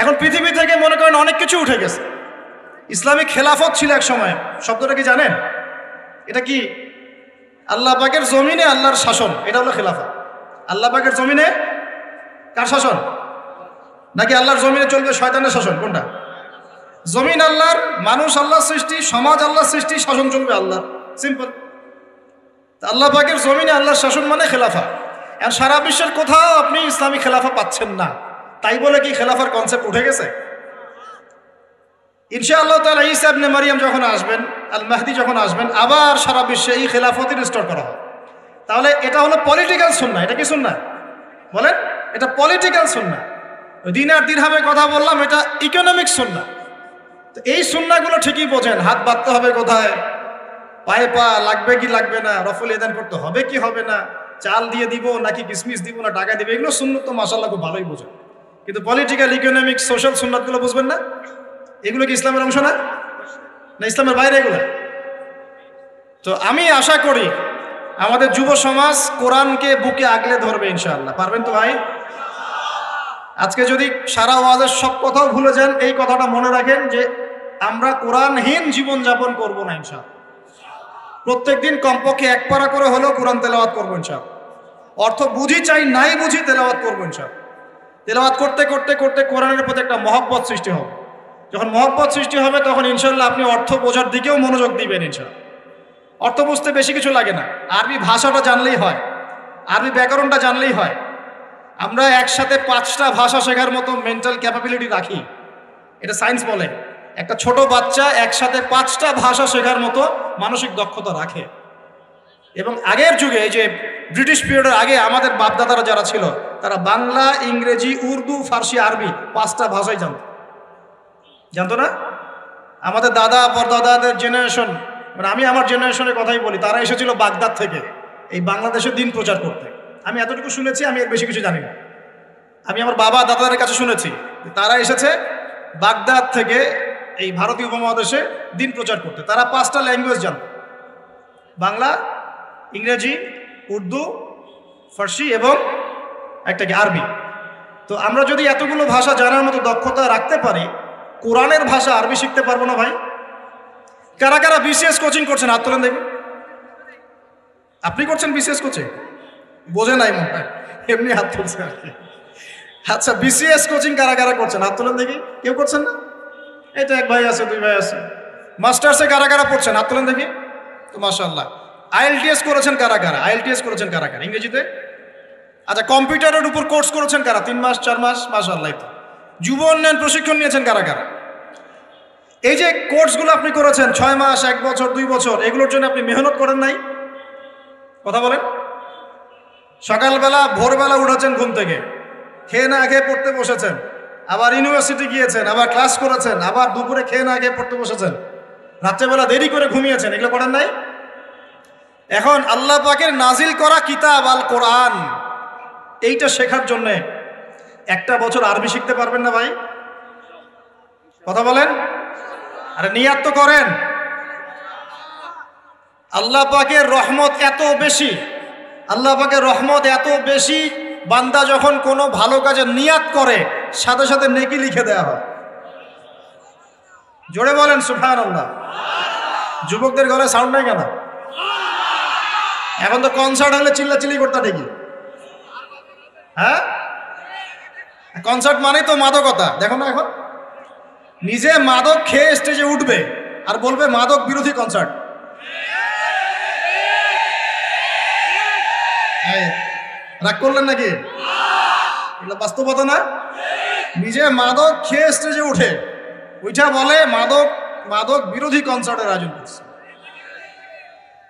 এখন পৃথিবী থেকে মনে করেন অনেক কিছু উঠে গেছে। ইসলামিক খেলাফত ছিল এক সময়, শব্দটা কি জানেন? এটা কি? আল্লাহ পাকের জমিনে আল্লাহর শাসন, এটা হলো খেলাফত। আল্লাহ পাকের জমিনে কার শাসন? নাকি আল্লাহর জমিনে চলবে শয়তানের শাসন? কোনটা? জমিন আল্লাহর, মানুষ আল্লাহর সৃষ্টি, সমাজ আল্লাহর সৃষ্টি, শাসন চলবে আল্লাহর, সিম্পল। আল্লাহ পাকের জমিনে আল্লাহর শাসন মানে খেলাফা। আর সারা বিশ্বের কোথাও আপনি ইসলামী খেলাফা পাচ্ছেন না। তাই বলে কি খেলাফার কনসেপ্ট উঠে গেছে? ইনশাআল্লাহ তাআলা ঈসা ইবনে মারইয়াম যখন আসবেন, আল মাহদি যখন আসবেন, আবার সারা বিশ্বে এই খেলাফতই রিস্টোর করা হবে। তাহলে এটা হলো পলিটিক্যাল সুন্নাহ। এটা কি সুন্নাহ বলেন? এটা পলিটিক্যাল সুন্নাহ। দিন আর দিরহামের কথা বললাম, এটা ইকোনমিক সুন্নাহ। তো এই সুন্নাহগুলো ঠিকই বোঝেন। হাত বাঁধতে হবে কোথায়, পায়ে পা লাগবে কি লাগবে না, রফুল এদান করতে হবে কি হবে না, চাল দিয়ে দিব নাকি কিসমিস দিব না টাকা দিব, এগুলো সুন্নাত তো মাশাআল্লাহ খুব ভালোই বোঝেন। কিন্তু পলিটিক্যাল, ইকোনমিক, সোশ্যাল সুন্নাতগুলো বুঝবেন না। এগুলো কি ইসলামের অংশ না? না ইসলামের বাইরে এগুলো? তো আমি আশা করি আমাদের যুব সমাজ কোরআনকে বুকে আগলে ধরবে ইনশাআল্লাহ। পারবেন তো ভাই? আজকে যদি সারা ওয়াজের সব কথাও ভুলে যান, এই কথাটা মনে রাখেন যে আমরা কোরআনহীন জীবন যাপন করবো না ইনশাআল্লাহ। প্রত্যেকদিন কমপক্ষে এক পারা করে হলেও কোরআন তেলাওয়াত করবো ইনশাআল্লাহ। অর্থ বুঝি চাই নাই বুঝি তেলাওয়াত করবো ইনশাআল্লাহ। তেলাওয়াত করতে করতে করতে কোরআনের প্রতি একটা মহব্বত সৃষ্টি হবে। যখন মহব্বত সৃষ্টি হবে তখন ইনশাআল্লাহ আপনি অর্থ বোঝার দিকেও মনোযোগ দিবেন ইনশাআল্লাহ। অর্থ বুঝতে বেশি কিছু লাগে না, আরবি ভাষাটা জানলেই হয়, আরবি ব্যাকরণটা জানলেই হয়। আমরা একসাথে 5টা ভাষা শেখার মতো মেন্টাল ক্যাপাবিলিটি রাখি, এটা সায়েন্স বলে। একটা ছোট বাচ্চা একসাথে 5টা ভাষা শেখার মতো মানসিক দক্ষতা রাখে। এবং আগের যুগে, এই যে ব্রিটিশ পিরিয়ডের আগে আমাদের বাপদাদারা যারা ছিল, তারা বাংলা, ইংরেজি, উর্দু, ফার্সি, আরবি 5টা ভাষাই জানতো না? আমাদের দাদা পরদাদাদের জেনারেশন, মানে আমি আমার জেনারেশনের কথাই বলি, তারা এসেছিল বাগদাদ থেকে এই বাংলাদেশে দিন প্রচার করতে। আমি এতটুকু শুনেছি, আমি এর বেশি কিছু জানি না। আমি আমার বাবা দাদাদের কাছে শুনেছি তারা এসেছে বাগদাদ থেকে এই ভারতীয় উপমহাদেশে দিন প্রচার করতে। তারা 5টা ল্যাঙ্গুয়েজ জানত, বাংলা, ইংরেজি, উর্দু, ফার্সি এবং একটা কি আরবি। তো আমরা যদি এতগুলো ভাষা জানার মতো দক্ষতা রাখতে পারি, কোরআনের ভাষা আরবি শিখতে পারবো না ভাই? কারা কারা বিসিএস কোচিং করছেন হাত তোলেন দেখি। আপনি করছেন বিসিএস কোচিং? বোঝে নাই মনে হয়, এমনি হাত তুলছে আর কি। আচ্ছা, বিসিএস কোচিং কারা কারা করছেন হাত তোলেন দেখি। কেউ করছেন না? এই তো এক ভাই আছে, 2 ভাই আছে। মাস্টার্সে কারা কারা পড়ছেন হাত তোলেন দেখি। তো মাশাআল্লাহ। আইএলটিএস করেছেন কারা কারা? আইএলটিএস করেছেন কারা কারা ইংরেজিতে? আচ্ছা, কম্পিউটারের উপর কোর্স করেছেন কারা? 3 মাস 4 মাস? মাশাআল্লাহ। তো যুব উন্নয়ন প্রশিক্ষণ নিয়েছেন কারা কারা? এই যে কোর্সগুলো আপনি করেছেন 6 মাস, 1 বছর, 2 বছর, এগুলোর জন্য আপনি মেহনত করেন নাই? কথা বলেন। সকালবেলা ভোরবেলা উঠেছেন ঘুম থেকে, খেয়ে না খেয়ে পড়তে বসেছেন, আবার ইউনিভার্সিটি গিয়েছেন, আবার ক্লাস করেছেন, আবার দুপুরে খেয়ে না খেয়ে পড়তে বসেছেন, রাত্রেবেলা দেরি করে ঘুমিয়েছেন, এগুলো করেন নাই? এখন আল্লাহ পাকের নাজিল করা কিতাব আল কোরআন, এইটা শেখার জন্যে 1টা বছর আরবি শিখতে পারবেন না ভাই? কথা বলেন। আরে নিয়াত তো করেন। আল্লাহ পাকের রহমত এত বেশি, আল্লাহ পাকের রহমত এত বেশি, বান্দা যখন কোনো ভালো কাজে নিয়াত করে সাথে সাথে নেকি লিখে দেওয়া হয়। জোরে বলেন সুবহানাল্লাহ। যুবকদের ঘরে সাউন্ড নাই কেন? এখন তো কনসার্ট হলে চিল্লাচিল্লি করতে ঠিকই। হ্যাঁ, কনসার্ট মানেই তো মাদকতা। দেখো না, এখন নিজে মাদক খেয়ে স্টেজে উঠবে আর বলবে মাদক বিরোধী কনসার্ট। রাগ করলেন নাকি? এগুলো বাস্তবতা না? নিজে মাদক খেয়ে স্টেজে উঠে ওইটা বলে মাদক বিরোধী কনসার্টের আয়োজন করছে।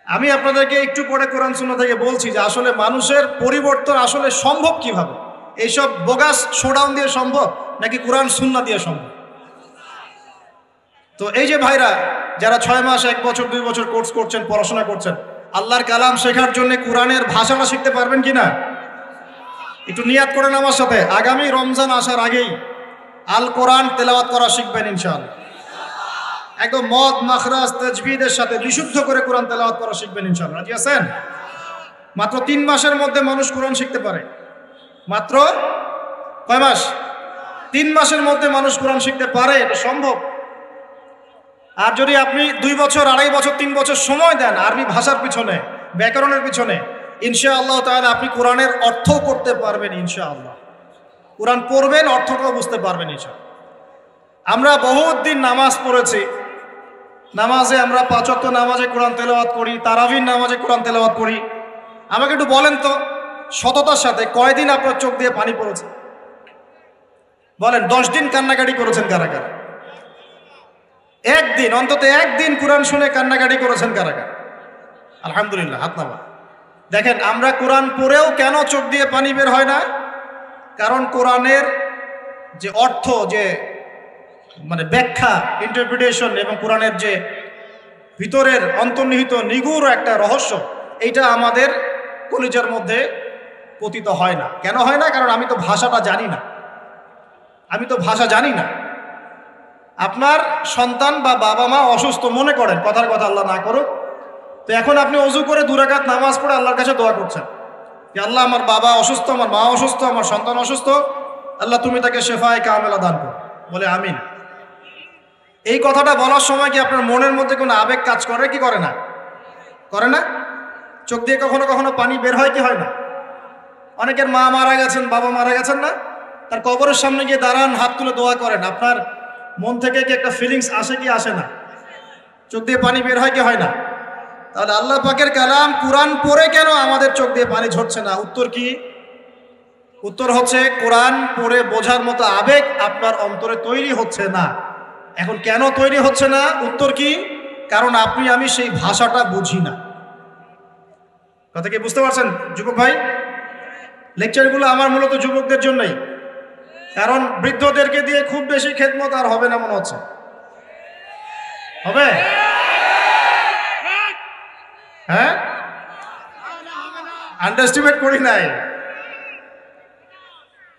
আমি আপনাদেরকে একটু পরে কোরআন সুন্নাহ থেকে বলছি যে আসলে মানুষের পরিবর্তন আসলে সম্ভব কিভাবে। এইসব বোগাস শোডাউন দিয়ে সম্ভব নাকি কোরআন সুন্নাহ দিয়ে সম্ভব? তো এই যে ভাইরা যারা 6 মাস, 1 বছর, 2 বছর কোর্স করছেন, পড়াশোনা করছেন, আল্লাহর কালাম শেখার জন্য কোরআনের ভাষাটা শিখতে পারবেন কিনা? একটু নিয়াত করেন আমার সাথে, আগামী রমজান আসার আগেই আল কোরআন তেলাওয়াত করা শিখবেন ইনশাআল্লাহ। একদম মদ, মাখরাজ, তাজবিদের সাথে বিশুদ্ধ করে কোরআন তেলাওয়াত করা শিখবেন ইনশাআল্লাহ। রাজি আছেন? মাত্র 3 মাসের মধ্যে মানুষ কোরআন শিখতে পারে। মাত্র কয় মাস? 3 মাসের মধ্যে মানুষ কোরআন শিখতে পারে, এটা সম্ভব। আর যদি আপনি 2 বছর, 2.5 বছর, 3 বছর সময় দেন আরবি ভাষার পিছনে, ব্যাকরণের পিছনে, ইনশাআল্লাহ তাআলা আপনি কোরআনের অর্থ করতে পারবেন ইনশাআল্লাহ। কোরআন পড়বেন, অর্থটাও বুঝতে পারবেন ইনশাআল্লাহ। আমরা বহুত দিন নামাজ পড়েছি, নামাজে আমরা 5 ওয়াক্ত নামাজে কোরআন তেলাওয়াত করি, তারাবির নামাজে কোরআন তেলাওয়াত করি। আমাকে একটু বলেন তো সততার সাথে, কয়দিন আপনার চোখ দিয়ে পানি পড়েছে? বলেন, 10 দিন কান্নাকাটি করেছেন কারা কারা? একদিন, অন্তত একদিন কোরআন শুনে কান্নাকাটি করেছেন কারা কারা? আলহামদুলিল্লাহ, হাত নামা। দেখেন, আমরা কোরআন পড়েও কেন চোখ দিয়ে পানি বের হয় না? কারণ কোরআনের যে অর্থ, যে মানে ব্যাখ্যা, ইন্টারপ্রিটেশন, এবং কোরআনের যে ভিতরের অন্তর্নিহিত নিগূঢ় একটা রহস্য, এইটা আমাদের কলিজার মধ্যে পতিত হয় না। কেন হয় না? কারণ আমি তো ভাষাটা জানি না, আমি তো ভাষা জানি না। আপনার সন্তান বা বাবা মা অসুস্থ, মনে করেন, কথার কথা, আল্লাহ না করুক, তো এখন আপনি ওযু করে 2 রাকাত নামাজ পড়ে আল্লাহর কাছে দোয়া করছেন যে আল্লাহ, আমার বাবা অসুস্থ, আমার মা অসুস্থ, আমার সন্তান অসুস্থ, আল্লাহ তুমি তাকে শেফায়ে কামেলা দান করো, বলে আমিন। এই কথাটা বলার সময় কি আপনার মনের মধ্যে কোনো আবেগ কাজ করে কি করে না? করে না? চোখ দিয়ে কখনো কখনো পানি বের হয় কি হয় না? অনেকের মা মারা গেছেন, বাবা মারা গেছেন না, তার কবরের সামনে গিয়ে দাঁড়ান, হাত তুলে দোয়া করেন, আপনার মন থেকে কি একটা ফিলিংস আসে কি আসে না? চোখ দিয়ে পানি বের হয় কি হয় না? তাহলে আল্লাহ পাকের কালাম কোরআন পড়ে কেন আমাদের চোখ দিয়ে পানি ঝরছে না? উত্তর কি? উত্তর হচ্ছে কোরআন পড়ে বোঝার মতো আবেগ আপনার অন্তরে তৈরি হচ্ছে না। এখন কেন তৈরি হচ্ছে না? উত্তর কি? কারণ আপনি আমি সেই ভাষাটা বুঝি না। কথা কি বুঝতে পারছেন যুবক ভাই? লেকচারগুলো আমার মূলত যুবকদের জন্যই, কারণ বৃদ্ধদেরকে দিয়ে খুব বেশি খেদমত আর হবে না মনে হচ্ছে। হবে? হ্যাঁ, আন্ডারস্টিমেট করি নাই।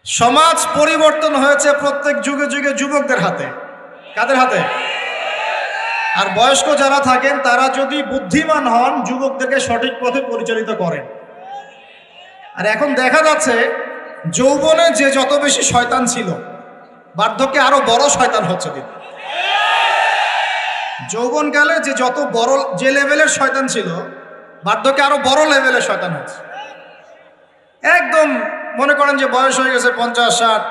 সমাজ পরিবর্তন হয়েছে প্রত্যেক যুগে যুগে যুবকদের হাতে। কাদের হাতে? আর বয়স্ক যারা থাকেন তারা যদি বুদ্ধিমান হন, যুবকদেরকে সঠিক পথে পরিচালিত করেন। আর এখন দেখা যাচ্ছে যৌবনে যে যত বেশি শয়তান ছিল, বার্ধক্যে আরো বড় শয়তান হচ্ছে দিন। যৌবনকালে যে যত বড়, যে লেভেলের শয়তান ছিল, বার্ধক্যে আরো বড় লেভেলের শয়তান হচ্ছে। একদম মনে করেন যে বয়স হয়ে গেছে 50-60,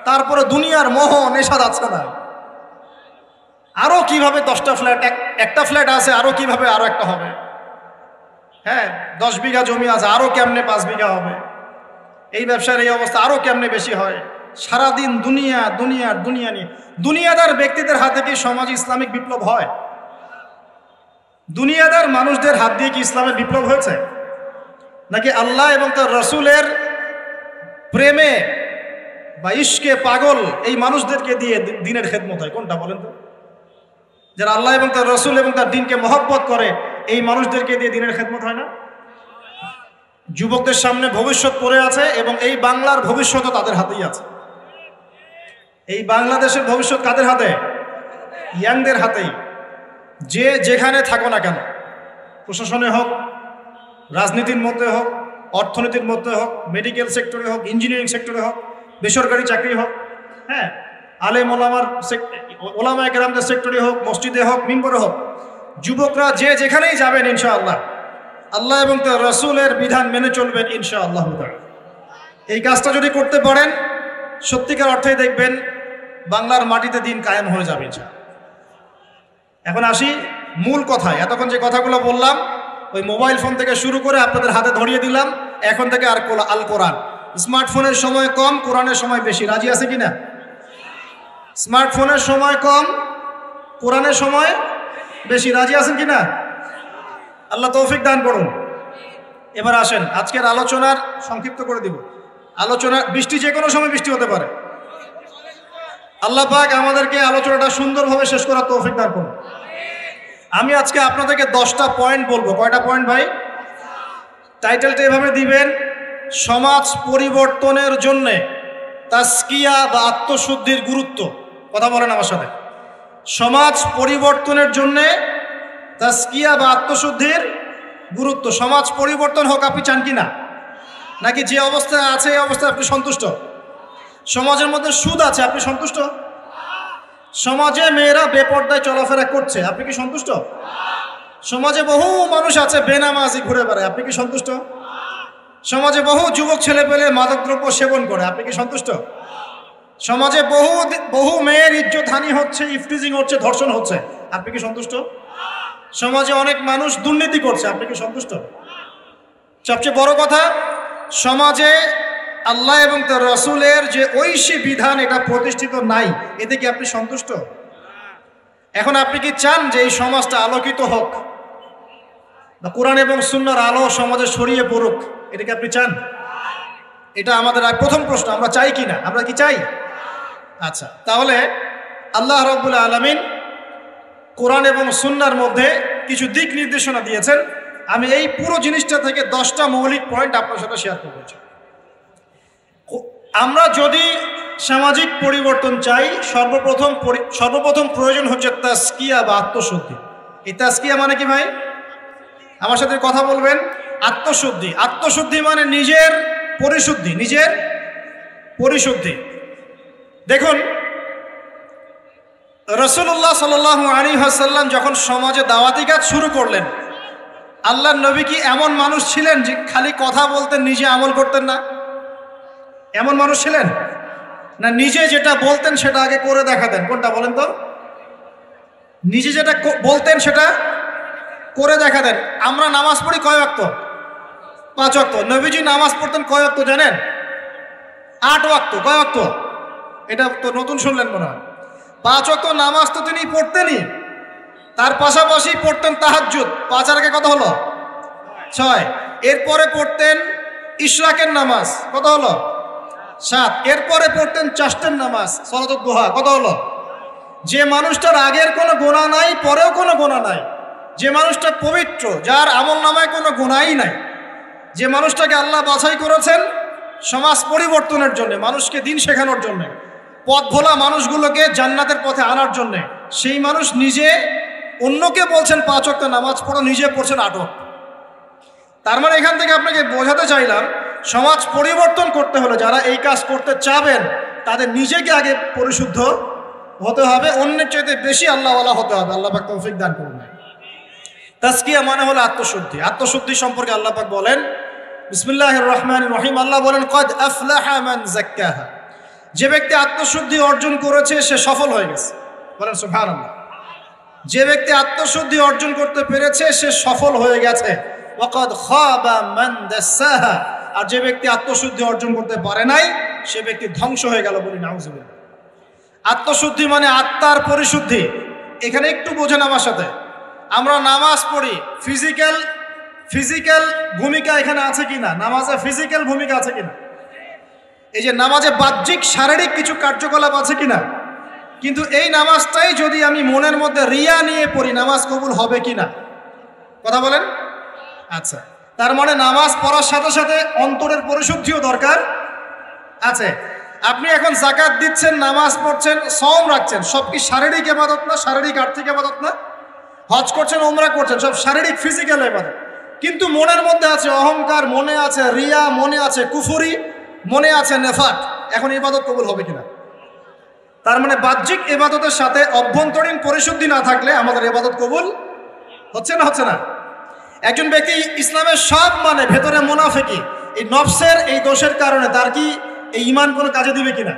তারপরে দুনিয়ার মোহ নেশা যাচ্ছে না। আরো কিভাবে 10টা ফ্ল্যাট, একটা ফ্ল্যাট আছে, আরো কিভাবে আরো একটা হবে। হ্যাঁ, 10 বিঘা জমি আছে, আরো কেমনে 5 বিঘা হবে। এই ব্যবসার এই অবস্থা আরো কেমনে বেশি হয়। সারাদিন দুনিয়া দুনিয়া দুনিয়া নিয়ে। দুনিয়াদার ব্যক্তিদের হাতে কি সমাজ ইসলামিক বিপ্লব হয়? দুনিয়াদার মানুষদের হাত দিয়ে কি ইসলামের বিপ্লব হয়েছে? নাকি আল্লাহ এবং তার রসুলের প্রেমে বা ইশকে পাগল এই মানুষদেরকে দিয়ে দিনের খেদমত হয়? কোনটা বলেন তো? যারা আল্লাহ এবং তার রসুল এবং তার দিনকে মহব্বত করে, এই মানুষদেরকে দিয়ে দিনের খেদমত হয় না? যুবকদের সামনে ভবিষ্যৎ পড়ে আছে, এবং এই বাংলার ভবিষ্যৎও তাদের হাতেই আছে। এই বাংলাদেশের ভবিষ্যৎ কাদের হাতে? ইয়াংদের হাতেই। যে যেখানে থাকো না কেন, প্রশাসনে হোক, রাজনীতির মধ্যে হোক, অর্থনীতির মধ্যে হোক, মেডিকেল সেক্টরে হোক, ইঞ্জিনিয়ারিং সেক্টরে হোক, বেসরকারি চাকরি হোক, হ্যাঁ, আলেম ওলামায়ে কেরামদের সেক্টরে হোক, মসজিদে হোক, মিম্বরে হোক, যুবকরা যে যেখানেই যাবেন ইনশাআল্লাহ আল্লাহ এবং তার রাসূলের বিধান মেনে চলবেন ইনশাআল্লাহ। এই কাজটা যদি করতে পারেন, সত্যিকার অর্থেই দেখবেন বাংলার মাটিতে দিন কায়েম হয়ে যাবে ইনশাআল্লাহ। এখন আসি মূল কথায়। এতক্ষণ যে কথাগুলো বললাম, ওই মোবাইল ফোন থেকে শুরু করে আপনাদের হাতে ধরিয়ে দিলাম, এখন থেকে আর আল কোরআন। স্মার্টফোনের সময় কম, কোরআনের সময় বেশি। রাজি আছে কিনা? স্মার্টফোনের সময় কম, কোরআনের সময় বেশি। রাজি আছেন কিনা? আল্লাহ তৌফিক দান করুন। এবার আসেন আজকের আলোচনার সংক্ষিপ্ত করে দিব। আলোচনা, বৃষ্টি যে কোনো সময় বৃষ্টি হতে পারে। আল্লাহ পাক আমাদেরকে আলোচনাটা সুন্দরভাবে শেষ করার তৌফিক দান করুন। আমি আজকে আপনাদেরকে 10টা পয়েন্ট বলবো। কয়টা পয়েন্ট ভাই? টাইটেলটা এভাবে দিবেন, সমাজ পরিবর্তনের জন্যে তাজকিয়া বা আত্মশুদ্ধির গুরুত্ব। কথা বলেন আমার সাথে। সমাজ পরিবর্তনের জন্যে তাজকিয়া বা আত্মশুদ্ধির গুরুত্ব। সমাজ পরিবর্তন হোক আপনি চান কি না? নাকি যে অবস্থায় আছে এই অবস্থায় আপনি সন্তুষ্ট? সমাজের মধ্যে সুদ আছে, আপনি সন্তুষ্ট? সমাজে মেয়েরা বেপর্দায় চলাফেরা করছে, আপনি কি সন্তুষ্ট? সমাজে বহু মানুষ আছে বেনামাজি ঘুরে বেড়ায়, আপনি কি সন্তুষ্ট? সমাজে বহু যুবক ছেলে পেলে মাদকদ্রব্য সেবন করে, আপনি কি সন্তুষ্ট? সমাজে বহু মেয়ের ইজ্জতহানি হচ্ছে, ইফটিজিং হচ্ছে, ধর্ষণ হচ্ছে, আপনি কি সন্তুষ্ট? সমাজে অনেক মানুষ দুর্নীতি করছে, আপনি কি সন্তুষ্ট? সবচেয়ে বড় কথা, সমাজে আল্লাহ এবং তার রাসূলের যে ঐশী বিধান এটা প্রতিষ্ঠিত নাই, এতে কি আপনি সন্তুষ্ট? এখন আপনি কি চান যে এই সমাজটা আলোকিত হোক, বা কোরআন এবং সুন্নাহর আলো সমাজে ছড়িয়ে পড়ুক, এটা কি আপনি চান? এটা আমাদের প্রথম প্রশ্ন, আমরা চাই কি না? আমরা কি চাই? আচ্ছা, তাহলে আল্লাহ রাব্বুল আলামিন কোরআন এবং সুন্নাহর মধ্যে কিছু দিক নির্দেশনা দিয়েছেন। আমি এই পুরো জিনিসটা থেকে 10টা মৌলিক পয়েন্ট আপনার সাথে শেয়ার করব। আমরা যদি সামাজিক পরিবর্তন চাই, সর্বপ্রথম প্রয়োজন হচ্ছে তাজকিয়া বা আত্মশুদ্ধি। এই তাজকিয়া মানে কি ভাই? আমার সাথে কথা বলবেন। আত্মশুদ্ধি, আত্মশুদ্ধি মানে নিজের পরিশুদ্ধি, নিজের পরিশুদ্ধি। দেখুন, রাসূলুল্লাহ সাল্লাল্লাহু আলাইহি ওয়াসাল্লাম যখন সমাজে দাওয়াতি কাজ শুরু করলেন, আল্লাহর নবী কি এমন মানুষ ছিলেন যে খালি কথা বলতেন, নিজে আমল করতেন না? এমন মানুষ ছিলেন না? নিজে যেটা বলতেন সেটা আগে করে দেখাতেন। কোনটা বলেন তো? নিজে যেটা বলতেন সেটা করে দেখাতেন। আমরা নামাজ পড়ি কয় ওয়াক্ত? 5 ওয়াক্ত। নবীজি নামাজ পড়তেন কয় ওয়াক্ত জানেন? 8 ওয়াক্ত। কয় ওয়াক্ত? এটা তো নতুন শুনলেন মনে হয়। 5 ওয়াক্ত নামাজ তো তিনি পড়তেনই, তার পাশাপাশি পড়তেন তাহাজ্জুদ। 5 আর আগে কত হলো? 6। এরপরে পড়তেন ইশরাকের নামাজ, কত হলো? 7। এরপরে পড়তেন চাষ্টের নামাজ, সালাতুদ দুহা, কত হলো? যে মানুষটার আগের কোনো গুনাহ নাই, পরেও কোনো গুনাহ নাই, যে মানুষটা পবিত্র, যার আমল নামায় কোনো গুনাহই নাই, যে মানুষটাকে আল্লাহ বাছাই করেছেন সমাজ পরিবর্তনের জন্য, মানুষকে দিন শেখানোর জন্য, পথ ভোলা মানুষগুলোকে জান্নাতের পথে আনার জন্য, সেই মানুষ নিজে অন্যকে বলছেন 5 ওয়াক্ত নামাজ পড়ো, নিজে পড়ছেন 8 ওয়াক্ত। তার মানে এখান থেকে আপনাকে বোঝাতে চাইলাম, সমাজ পরিবর্তন করতে হলে যারা এই কাজ করতে চাবেন তাদের নিজেকে আগে পরিশুদ্ধ হতে হবে, অন্যের চাইতে বেশি আল্লাহওয়ালা হতে হবে। আল্লাহ পাক তৌফিক দান করুন। তাজকিয়া মানে হলো আত্মশুদ্ধি। আত্মশুদ্ধি সম্পর্কে আল্লাহ পাক বলেন বিসমিল্লাহির রহমানির রহিম, আল্লাহ বলেন কদ আফলাহা মান যাক্কাহা, যে ব্যক্তি আত্মশুদ্ধি অর্জন করেছে সে সফল হয়ে গেছে। বলেন সুবহানাল্লাহ। যে ব্যক্তি আত্মশুদ্ধি অর্জন করতে পেরেছে সে সফল হয়ে গেছে। ওয়াকাদ খাবা মান দাসাহা, আর যে ব্যক্তি আত্মশুদ্ধি অর্জন করতে পারে নাই সে ব্যক্তি ধ্বংস হয়ে গেল। বলি নাউজুবিল্লাহ। আত্মশুদ্ধি মানে আত্মার পরিশুদ্ধি। এখানে একটু বোঝেন আমার সাথে, আমরা নামাজ পড়ি, ফিজিক্যাল ভূমিকা এখানে আছে কিনা? নামাজে ফিজিক্যাল ভূমিকা আছে কিনা? এই যে নামাজে বাহ্যিক শারীরিক কিছু কার্যকলাপ আছে কিনা? কিন্তু এই নামাজটাই যদি আমি মনের মধ্যে রিয়া নিয়ে পড়ি, নামাজ কবুল হবে কিনা? কথা বলেন। আচ্ছা, তার মানে নামাজ পড়ার সাথে সাথে অন্তরের পরিশুদ্ধিও দরকার আছে। আপনি এখন যাকাত দিচ্ছেন, নামাজ পড়ছেন, সওম রাখছেন, সব কি শারীরিক ইবাদত না? শারীরিক আর্থিক ইবাদত না? হজ করছেন, উমরা করছেন, সব শারীরিক ফিজিক্যাল ইবাদত। কিন্তু মনের মধ্যে আছে অহংকার, মনে আছে রিয়া, মনে আছে কুফরি, মনে আছে নেফাক, এখন ইবাদত কবুল হবে কিনা? তার মানে বাহ্যিক ইবাদতের সাথে অভ্যন্তরীণ পরিশুদ্ধি না থাকলে আমাদের ইবাদত কবুল হচ্ছে না। হচ্ছে না। একজন ব্যক্তি ইসলামের সব মানে ভেতরে মুনাফিকি, এই নফসের এই দোষের কারণে তার কি এই ঈমান কোনো কাজে দিবে কিনা?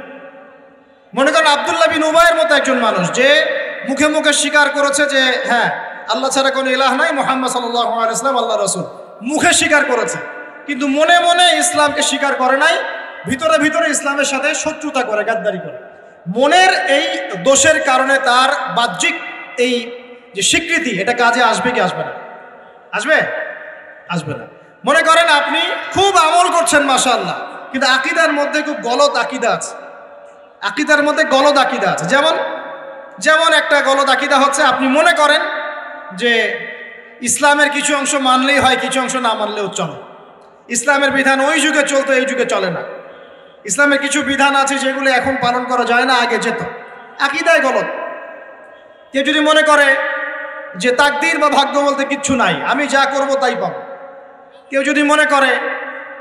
মনে করেন আব্দুল্লাহ বিন উবাইয়ের মতো একজন মানুষ, যে মুখে মুখে স্বীকার করেছে যে হ্যাঁ আল্লাহ ছাড়া কোনো ইলাহ নাই, মুহাম্মদ সাল্লাল্লাহু আলাইহি ওয়াসাল্লাম আল্লাহ রাসূল, মুখে স্বীকার করেছে, কিন্তু মনে মনে ইসলামকে স্বীকার করে নাই, ভিতরে ভিতরে ইসলামের সাথে শত্রুতা করে, গাদ্দারি করে। মনের এই দোষের কারণে তার বাহ্যিক এই যে স্বীকৃতি, এটা কাজে আসবে কি আসবে না? আসবে? আসবে না। মনে করেন আপনি খুব আমল করছেন মাশাআল্লাহ, কিন্তু আকীদার মধ্যে খুব গলদ আকীদা আছে। আকীদার মধ্যে গলদ আকীদা আছে। যেমন একটা গলদ আকীদা হচ্ছে, আপনি মনে করেন যে ইসলামের কিছু অংশ মানলেই হয়, কিছু অংশ না মানলেও চলে। ইসলামের বিধান ওই যুগে চলতো, এই যুগে চলে না। ইসলামের কিছু বিধান আছে যেগুলো এখন পালন করা যায় না, আগে যেত। আকীদায় গলদ। কেউ যদি মনে করে যে তাকদীর বা ভাগ্য বলতে কিচ্ছু নাই, আমি যা করব তাই পাবো। কেউ যদি মনে করে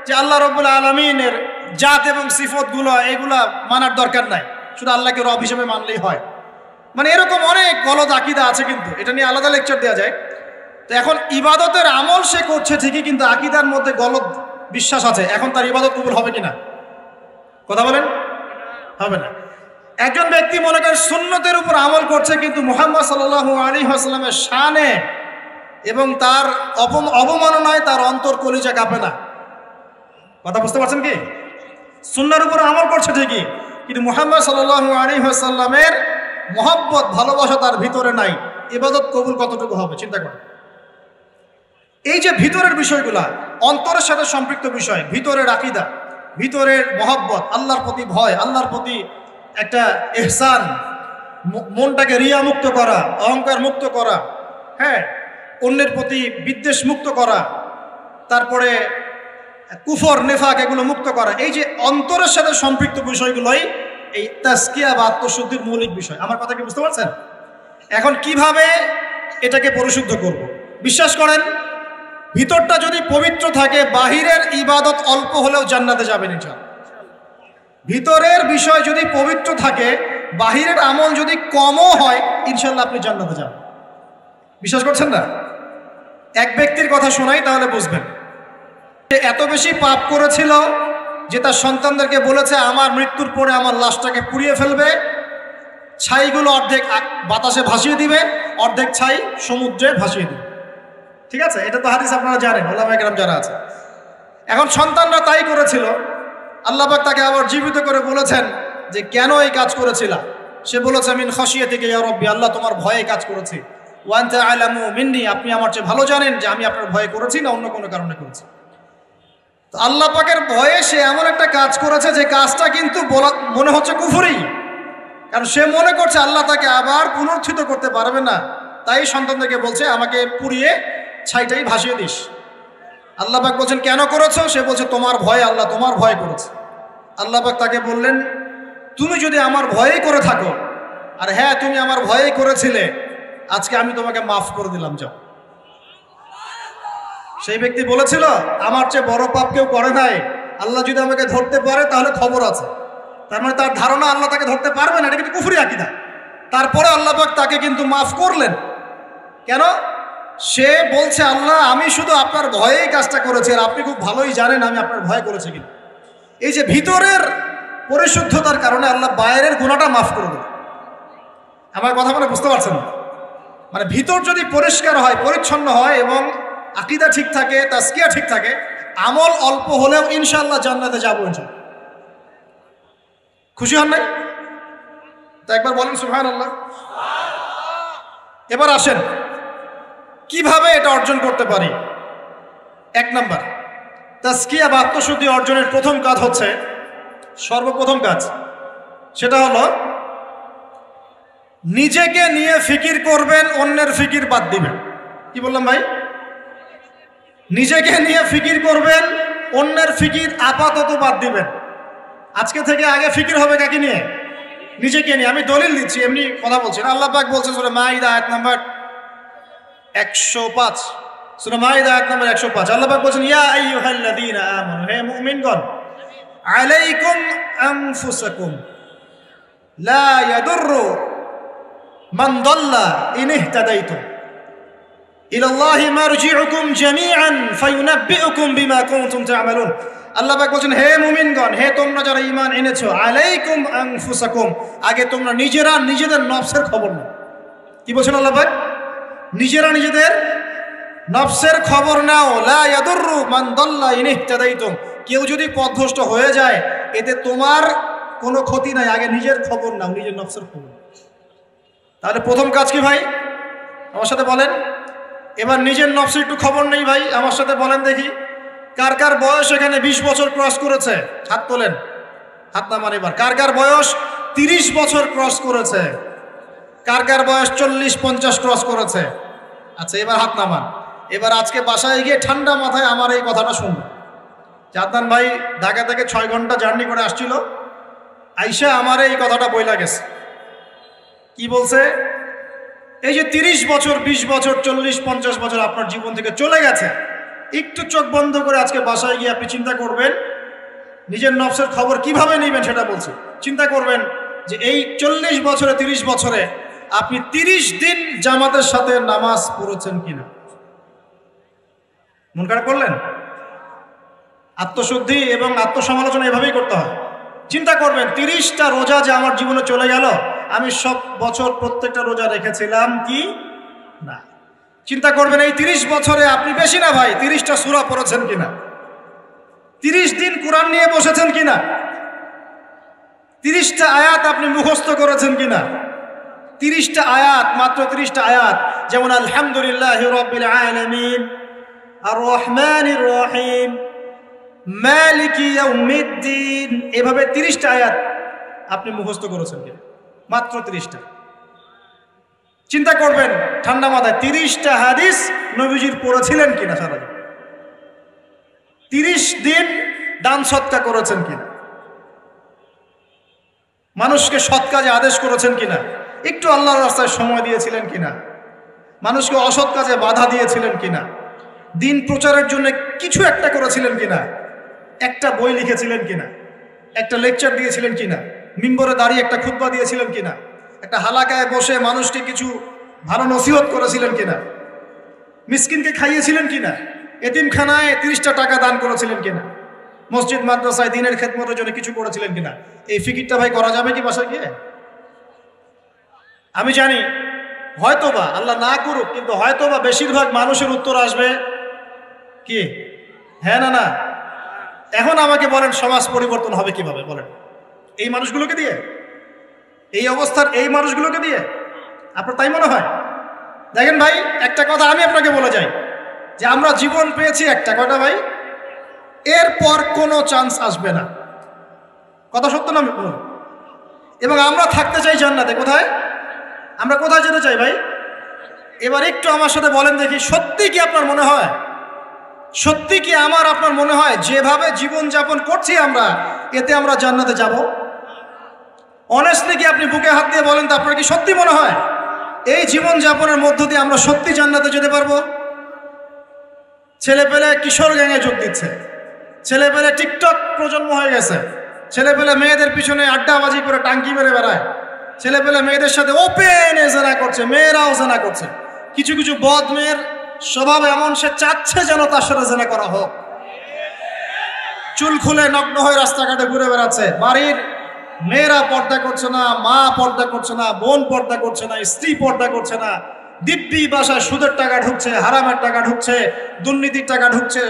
যে আল্লাহ রাব্বুল আলামিনের জাত এবং সিফতগুলো এগুলা মানার দরকার নাই, শুধু আল্লাহকে রব হিসেবে মানলেই হয়। মানে এরকম অনেক গলদ আকীদা আছে, কিন্তু এটা নিয়ে আলাদা লেকচার দেওয়া যায়। তো এখন ইবাদতের আমল সে করছে ঠিকই, কিন্তু আকীদার মধ্যে গলদ বিশ্বাস আছে, এখন তার ইবাদত কবুল হবে কিনা? কথা বলেন, হবে না। একজন ব্যক্তি মনে করেন সুন্নতের উপর আমল করছে, কিন্তু মুহাম্মদ সাল্লাল্লাহু আলাইহি ওয়াসাল্লামের শানে এবং তার অবমাননায় তার অন্তর কলিজা কাঁপে না। কথা বুঝতে পারছেন কি? সুন্নাহর উপর আমল করছে ঠিকই, কিন্তু মুহাম্মদ সাল্লাল্লাহু আলাইহি ওয়াসাল্লামের মহব্বত ভালোবাসা তার ভিতরে নাই, ইবাদত কবুল কতটুকু হবে চিন্তা করেন। এই যে ভিতরের বিষয়গুলা, অন্তরের সাথে সম্পৃক্ত বিষয়, ভিতরের আকীদা, ভিতরের মহব্বত, আল্লাহর প্রতি ভয়, আল্লাহর প্রতি একটা ইহসান, মনটাকে রিয়া মুক্ত করা, অহংকার মুক্ত করা, হ্যাঁ, অন্যের প্রতি বিদ্বেষ মুক্ত করা, তারপরে কুফর নেফাক এগুলো মুক্ত করা, এই যে অন্তরের সাথে সম্পৃক্ত বিষয়গুলোই এই তাজকিয়া বা আত্মশুদ্ধির মৌলিক বিষয়। আমার কথা কি বুঝতে পারছেন? এখন কিভাবে এটাকে পরিশুদ্ধ করব? বিশ্বাস করেন, ভিতরটা যদি পবিত্র থাকে, বাহিরের ইবাদত অল্প হলেও জান্নাতে যাবেন ইনশাআল্লাহ। ভিতরের বিষয় যদি পবিত্র থাকে, বাহিরের আমল যদি কমও হয়, ইনশাআল্লাহ আপনি জান্নাতে যাবেন। বিশ্বাস করছেন না? এক ব্যক্তির কথা শোনাই, তাহলে বুঝবেন। সে এত বেশি পাপ করেছিল যে তার সন্তানদেরকে বলেছে আমার মৃত্যুর পরে আমার লাশটাকে পুড়িয়ে ফেলবে, ছাইগুলো অর্ধেক বাতাসে ভাসিয়ে দিবে, অর্ধেক ছাই সমুদ্রে ভাসিয়ে দিবে। ঠিক আছে, এটা তো হাদিস আপনারা জানেন, ওলামায়ে কেরাম যারা আছে। এখন সন্তানরা তাই করেছিল। আল্লাহ পাক তাকে আবার জীবিত করে বলেছেন যে কেন এই কাজ করেছিল? সে বলেছে মিন খাশিয়াতিকা ইয়া রাব্বি, আল্লাহ তোমার ভয়ে কাজ করেছি। ওয়া আনতা আ'লামু মিন্নি, আপনি আমার চেয়ে ভালো জানেন যে আমি আপনার ভয়ে করেছি না অন্য কোনো কারণে করেছি। তো আল্লাহ পাকের ভয়ে সে এমন একটা কাজ করেছে যে কাজটা কিন্তু মনে হচ্ছে কুফরি, কারণ সে মনে করছে আল্লাহ তাকে আবার পুনরুত্থিত করতে পারবে না, তাই সন্তানদেরকে বলছে আমাকে পুড়িয়ে ছাইটাই ভাসিয়ে দিস। আল্লাহ পাক বলছেন কেন করেছো? সে বলছে তোমার ভয়, আল্লাহ তোমার ভয় করেছে। আল্লাহ পাক তাকে বললেন তুমি যদি আমার ভয়েই করে থাকো, আর হ্যাঁ তুমি আমার ভয়েই করেছিলে, আজকে আমি তোমাকে মাফ করে দিলাম, যাও। সেই ব্যক্তি বলেছিল আমার চেয়ে বড় পাপ কেউ করে নাই, আল্লাহ যদি আমাকে ধরতে পারে তাহলে খবর আছে। তার মানে তার ধারণা আল্লাহ তাকে ধরতে পারবে না, এটা কিন্তু কুফরি আকীদা। তারপরে আল্লাহ পাক তাকে কিন্তু মাফ করলেন। কেন? সে বলছে আল্লাহ আমি শুধু আপনার ভয়েই কাজটা করেছি, আর আপনি খুব ভালোই জানেন আমি আপনার ভয় করেছি। কিন্তু এই যে ভিতরের পরিশুদ্ধতার কারণে আল্লাহ বাইরের গুনাহটা মাফ করে দেবে। আমার কথা মানে বুঝতে পারছেন? মানে ভিতর যদি পরিষ্কার হয়, পরিচ্ছন্ন হয় এবং আকীদা ঠিক থাকে, তাজকিয়া ঠিক থাকে, আমল অল্প হলেও ইনশাআল্লাহ জান্নাতে যাবো ইনশাআল্লাহ। খুশি হন নাই? তা একবার বলেন সুবহানাল্লাহ। এবার আসেন কিভাবে এটা অর্জন করতে পারি। এক নাম্বার, তাজকিয়া বা আত্মশুদ্ধি অর্জনের প্রথম কাজ হচ্ছে, সর্বপ্রথম কাজ সেটা হলো নিজেকে নিয়ে ফিকির করবেন, অন্যের ফিকির বাদ দিবেন। কি বললাম ভাই? নিজেকে নিয়ে ফিকির করবেন, অন্যের ফিকির আপাতত বাদ দিবেন। আজকে থেকে আগে ফিকির হবে কাকে নিয়ে? নিজেকে নিয়ে। আমি দলিল দিচ্ছি, এমনি কথা বলছি না। আল্লাহ পাক বলছেন সূরা মাইদা আয়াত নাম্বার 105, সূরা মাইদা আয়াত নাম্বার 105, আল্লাহ পাক বলছেন ইয়া আইয়ুহাল্লাযীনা আমানু, হে মুমিনগণ, আলাইকুম আনফুসাকুম লা ইয়াদুররু মান দাল্লা ইন ইহতাদাইতুম ইলাল্লাহি মারজিউকুম জামিআন ফায়ুনাব্বিউকুম বিমা কুনতুম তা'মালুন। আল্লাহ পাক বলছেন হে মুমিনগণ, হে তোমরা যারা ঈমান এনেছো, আলাইকুম আনফুসাকুম, আগে তোমরা নিজেরা নিজেদের নফসের খবর নাও। কি বলছেন আল্লাহ পাক? নিজেরা নিজেদের নফসের খবর নাও। লা ইয়াদুররু মান দাল্লা ইন ইহতাদাইতুম, কেউ যদি পথভ্রষ্ট হয়ে যায় এতে তোমার কোনো ক্ষতি নাই, আগে নিজের খবর নাও, নিজের নফসের খবর। তাহলে প্রথম কাজ কি ভাই? আমার সাথে বলেন। এবার নিজের নফসের একটু খবর নেই ভাই, আমার সাথে বলেন দেখি কার কার বয়স এখানে 20 বছর ক্রস করেছে? হাত তোলেন, হাত নামান। এবার কার কার বয়স 30 বছর ক্রস করেছে? কার কার বয়স 40-50 ক্রস করেছে? আচ্ছা এবার হাত নামান। এবার আজকে বাসায় গিয়ে ঠান্ডা মাথায় আমার এই কথাটা শুনবেন। জাদনান ভাই ঢাকা থেকে 6 ঘন্টা জার্নি করে আসছিল, আইসা আমার এই কথাটা বইলা গেছে। কি বলছে? এই যে 30 বছর, 20 বছর, 40-50 বছর আপনার জীবন থেকে চলে গেছে, একটু চোখ বন্ধ করে আজকে বাসায় গিয়ে আপনি চিন্তা করবেন, নিজের নফসের খবর কিভাবে নেবেন সেটা বলছি। চিন্তা করবেন যে এই 40 বছরে 30 বছরে আপনি 30 দিন জামাতের সাথে নামাজ পড়েছেন কিনা। মন খারাপ করলেন? আত্মশুদ্ধি এবং আত্মসমালোচনা এভাবেই করতে হয়। চিন্তা করবেন 30টা রোজা যে আমার জীবনে চলে গেল, আমি সব বছর প্রত্যেকটা রোজা রেখেছিলাম কি না। চিন্তা করবেন এই 30 বছরে আপনি বেশি না ভাই 30টা সূরা পড়েছেন কিনা, 30 দিন কোরআন নিয়ে বসেছেন কিনা, 30টা আয়াত আপনি মুখস্থ করেছেন কিনা। 30টা আয়াত, মাত্র 30টা আয়াত, যেমন আলহামদুলিল্লাহি রাব্বিল আলামিন, আর রহমানির রহিম, মালিকি ইয়াউমিদ্দিন, এভাবে 30টা আয়াত আপনি মুখস্থ করেছেন কিনা, মাত্র 30টা। চিন্তা করবেন ঠান্ডা মাথায় 30টা হাদিস নবীজির পড়েছিলেন কিনা সারা জীবন, 30 দিন দান সৎকা করেছেন কিনা, মানুষকে সৎ কাজে আদেশ করেছেন কিনা, একটু আল্লাহর রাস্তায় সময় দিয়েছিলেন কিনা, মানুষকে অসৎ কাজে বাধা দিয়েছিলেন কিনা, দিন প্রচারের জন্য কিছু একটা করেছিলেন কিনা, একটা বই লিখেছিলেন কিনা, একটা লেকচার দিয়েছিলেন কিনা, মিম্বরে দাঁড়িয়ে একটা খুতবা দিয়েছিলেন কিনা, একটা হালাকায় বসে মানুষকে কিছু ভালো নসিহত করেছিলেন কিনা, মিসকিনকে খাইয়েছিলেন কিনা, এতিমখানায় 30টা টাকা দান করেছিলেন কিনা, মসজিদ মাদ্রাসায় দিনের খেদমতের জন্য কিছু করেছিলেন কিনা। এই ফিকিরটা ভাই করা যাবে কি বাসায় গিয়ে? আমি জানি হয়তোবা, আল্লাহ না করুক, কিন্তু হয়তোবা বেশিরভাগ মানুষের উত্তর আসবে কি হ্যাঁ না না। এখন আমাকে বলেন সমাজ পরিবর্তন হবে কিভাবে বলেন? এই মানুষগুলোকে দিয়ে, এই অবস্থার এই মানুষগুলোকে দিয়ে? আপনার তাই মনে হয়? দেখেন ভাই, একটা কথা আমি আপনাকে বলে যাই যে আমরা জীবন পেয়েছি একটা, কয়টা ভাই? এরপর কোনো চান্স আসবে না। কথা সত্য না? এবং আমরা থাকতে চাই জান্নাতে। কোথায়? আমরা কোথায় যেতে চাই ভাই? এবার একটু আমার সাথে বলেন দেখি, সত্যি কি আপনার মনে হয়, সত্যি কি আমার আপনার মনে হয় যেভাবে জীবন যাপন করছি আমরা, এতে আমরা জান্নাতে যাব? অনেস্টলি কি আপনি বুকে হাত দিয়ে বলেন তো, আপনার কি সত্যি মনে হয় এই জীবন যাপনের মধ্য দিয়ে আমরা সত্যি জান্নাতে যেতে পারবো? ছেলেপেলে কিশোর গ্যাংয়ে যোগ দিচ্ছে, ছেলেপেলে টিকটক প্রজন্ম হয়ে গেছে, ছেলেপেলে মেয়েদের পিছনে আড্ডাবাজি করে টাঙ্কি মেরে বেড়ায়, ছেলেপেলে মেয়েদের সাথে ওপেনে জেনা করছে, মেয়েরাও জেনা করছে। কিছু কিছু বদ মেয়ের স্বভাব এমন, সে চাচ্ছে যেন তার সাথে জেনা করা হোক। চুল খুলে নগ্ন হয়ে রাস্তাঘাটে ঘুরে বেড়াচ্ছে। বাড়ির মেয়েরা পর্দা করছে না, মা পর্দা করছে না, বোন পর্দা করছে না, স্ত্রী পর্দা করছে না। দিব্যি বাসায় সুদের টাকা ঢুকছে, হারামের টাকা ঢুকছে, দুর্নীতির টাকা ঢুকছে,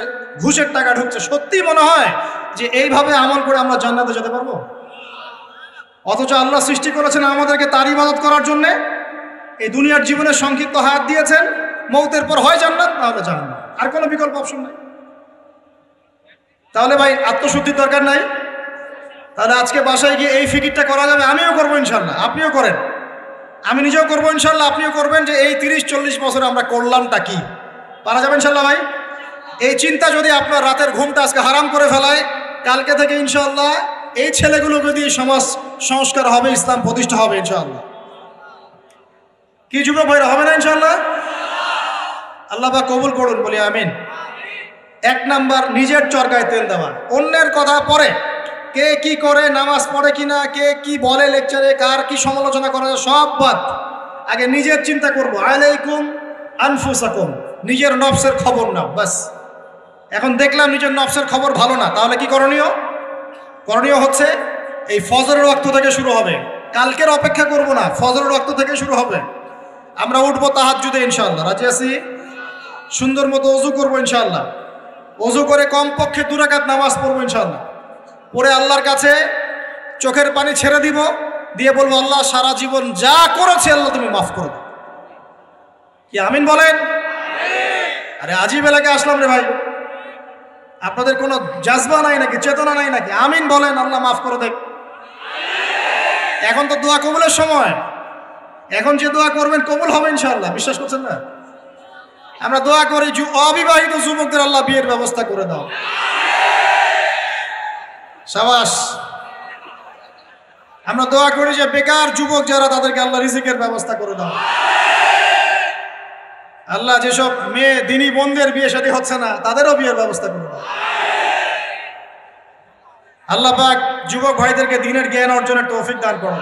ঘুষের টাকা ঢুকছে। সত্যি মনে হয় যে এইভাবে আমল করে আমরা জান্নাতে যেতে পারবো? অথচ আল্লাহ সৃষ্টি করেছেন আমাদেরকে তার ইবাদত করার জন্য। এই দুনিয়ার জীবনে সংক্ষিপ্ত হায়াত দিয়েছেন, মৌতের পর হয় জান্নাত, তাহলে জান্নাত, আর কোনো বিকল্প অপশন নাই। তাহলে ভাই আত্মশুদ্ধির দরকার নাই? তাহলে আজকে বাসায় গিয়ে এই ফিকিরটা করা যাবে? আমিও করবো ইনশাল্লাহ, আপনিও করেন, আমি নিজেও করবো ইনশাল্লাহ, আপনিও করবেন যে এই 30-40 বছর আমরা করলামটা কি। পারা যাবে ইনশাল্লাহ ভাই? এই চিন্তা যদি আপনার রাতের ঘুমটা আজকে হারাম করে ফেলায়, কালকে থেকে ইনশাল্লাহ এই ছেলেগুলোকে দিয়ে সমাজ সংস্কার হবে, ইসলাম প্রতিষ্ঠা হবে ইনশাআল্লাহ। কি যুবক ভাইরা, হবে না ইনশাআল্লাহ? আল্লাহ পাক কবুল করুন, বলি আমিন। 1 নাম্বার, নিজের চরকায় তেল দেওয়া। অন্যের কথা পরে, কে কি করে, নামাজ পড়ে কিনা, কে কি বলে লেকচারে, কার কি সমালোচনা করা যায়, সব বাদ। আগে নিজের চিন্তা করব। আলাইকুম আনফুসাকুম, নিজের নফসের খবর নাও, বাস। এখন দেখলাম নিজের নফসের খবর ভালো না, তাহলে কি করণীয়? করণীয় হচ্ছে এই ফজরের ওয়াক্ত থেকে শুরু হবে। কালকের অপেক্ষা করব না, ফজরের ওয়াক্ত থেকে শুরু হবে। আমরা উঠবো তাহাজ্জুদে ইনশাআল্লাহ, রাজি আছি? সুন্দর মতো ওযু করবো ইনশাআল্লাহ, ওযু করে কমপক্ষে 2 রাকাত নামাজ পড়বো ইনশাআল্লাহ। পরে আল্লাহর কাছে চোখের পানি ছেড়ে দিব, দিয়ে বলবো আল্লাহ সারা জীবন যা করেছি আল্লাহ তুমি মাফ করে দাও। কি আমিন বলেন? আরে আজীব এলাকায় আসলাম রে ভাই, আপনাদের কোনো জাজবা নাই নাকি, চেতনা নাই নাকি? আমিন বলেন, আল্লাহ মাফ করে দেখ। এখন তো দোয়া কবুলের সময়, এখন যে দোয়া করবেন কবুল হবে ইনশাআল্লাহ, বিশ্বাস করছেন না? আমরা দোয়া করি অবিবাহিত যুবকদের আল্লাহ বিয়ের ব্যবস্থা করে দাও, শাবাশ। আমরা দোয়া করি যে বেকার যুবক যারা, তাদেরকে আল্লাহ রিজিকের ব্যবস্থা করে দাও। আল্লাহ যেসব মেয়ে দিনী বোনদের বিয়ে শাদী হচ্ছে না তাদেরও বিয়ের ব্যবস্থা করুন। আল্লাহ পাক যুবক ভাইদেরকে দ্বীনের জ্ঞান অর্জনের তৌফিক দান করুন।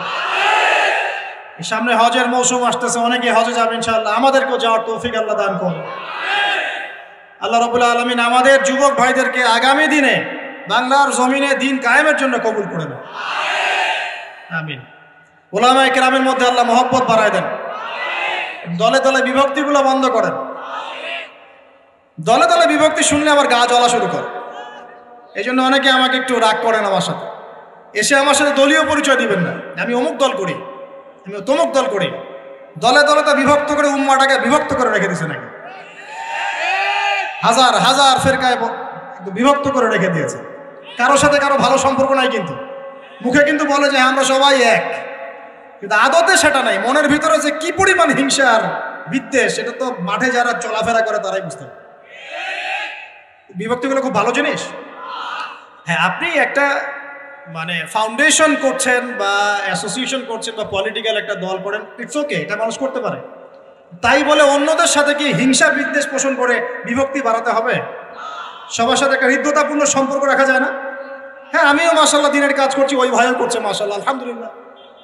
সামনে হজের মৌসুম আসতেছে, অনেকে হজে যাবে ইনশাআল্লাহ, আমাদেরকেও যাওয়ার তৌফিক আল্লাহ দান করুন। আল্লাহ রাব্বুল আলামিন আমাদের যুবক ভাইদেরকে আগামী দিনে বাংলার জমিনে দ্বীন কায়েমের জন্য কবুল করে নেন, আমিন। উলামায়ে কেরামের মধ্যে আল্লাহ মহব্বত বাড়ায় দেন, দলে দলে বিভক্তিগুলো বন্ধ করেন। দলে দলে বিভক্তি শুনলে আবার গা জ্বলা শুরু করে, এই জন্য অনেকে আমাকে একটু রাগ করেন আমার সাথে, এসে আমার সাথে দলীয় পরিচয় দিবেন না, আমি অমুক দল করি, আমি তমুক দল করি। দলে দলে তো বিভক্ত করে উম্মাটাকে বিভক্ত করে রেখে দিয়েছে নাকি, হাজার হাজার ফেরকায় বিভক্ত করে রেখে দিয়েছে। কারোর সাথে কারো ভালো সম্পর্ক নাই, কিন্তু মুখে কিন্তু বলে যে আমরা সবাই এক, কিন্তু আদতে সেটা নাই। মনের ভিতরে যে কি পরিমাণ হিংসা আর বিদ্বেষ, সেটা তো মাঠে যারা চলাফেরা করে তারাই বুঝতে পারে। বিভক্তিগুলো খুব ভালো জিনিস। হ্যাঁ, আপনি একটা মানে ফাউন্ডেশন করছেন বা অ্যাসোসিয়েশন করছেন বা পলিটিক্যাল একটা দল করেন, ইটস ওকে, এটা মানুষ করতে পারে। তাই বলে অন্যদের সাথে কি হিংসা বিদ্বেষ পোষণ করে বিভক্তি বাড়াতে হবে? সবার সাথে একটা হৃদ্যতাপূর্ণ সম্পর্ক রাখা যায় না? হ্যাঁ, আমিও মাশাআল্লাহ দিনের কাজ করছি, ওই ভাইও করছে মাশাআল্লাহ, আলহামদুলিল্লাহ।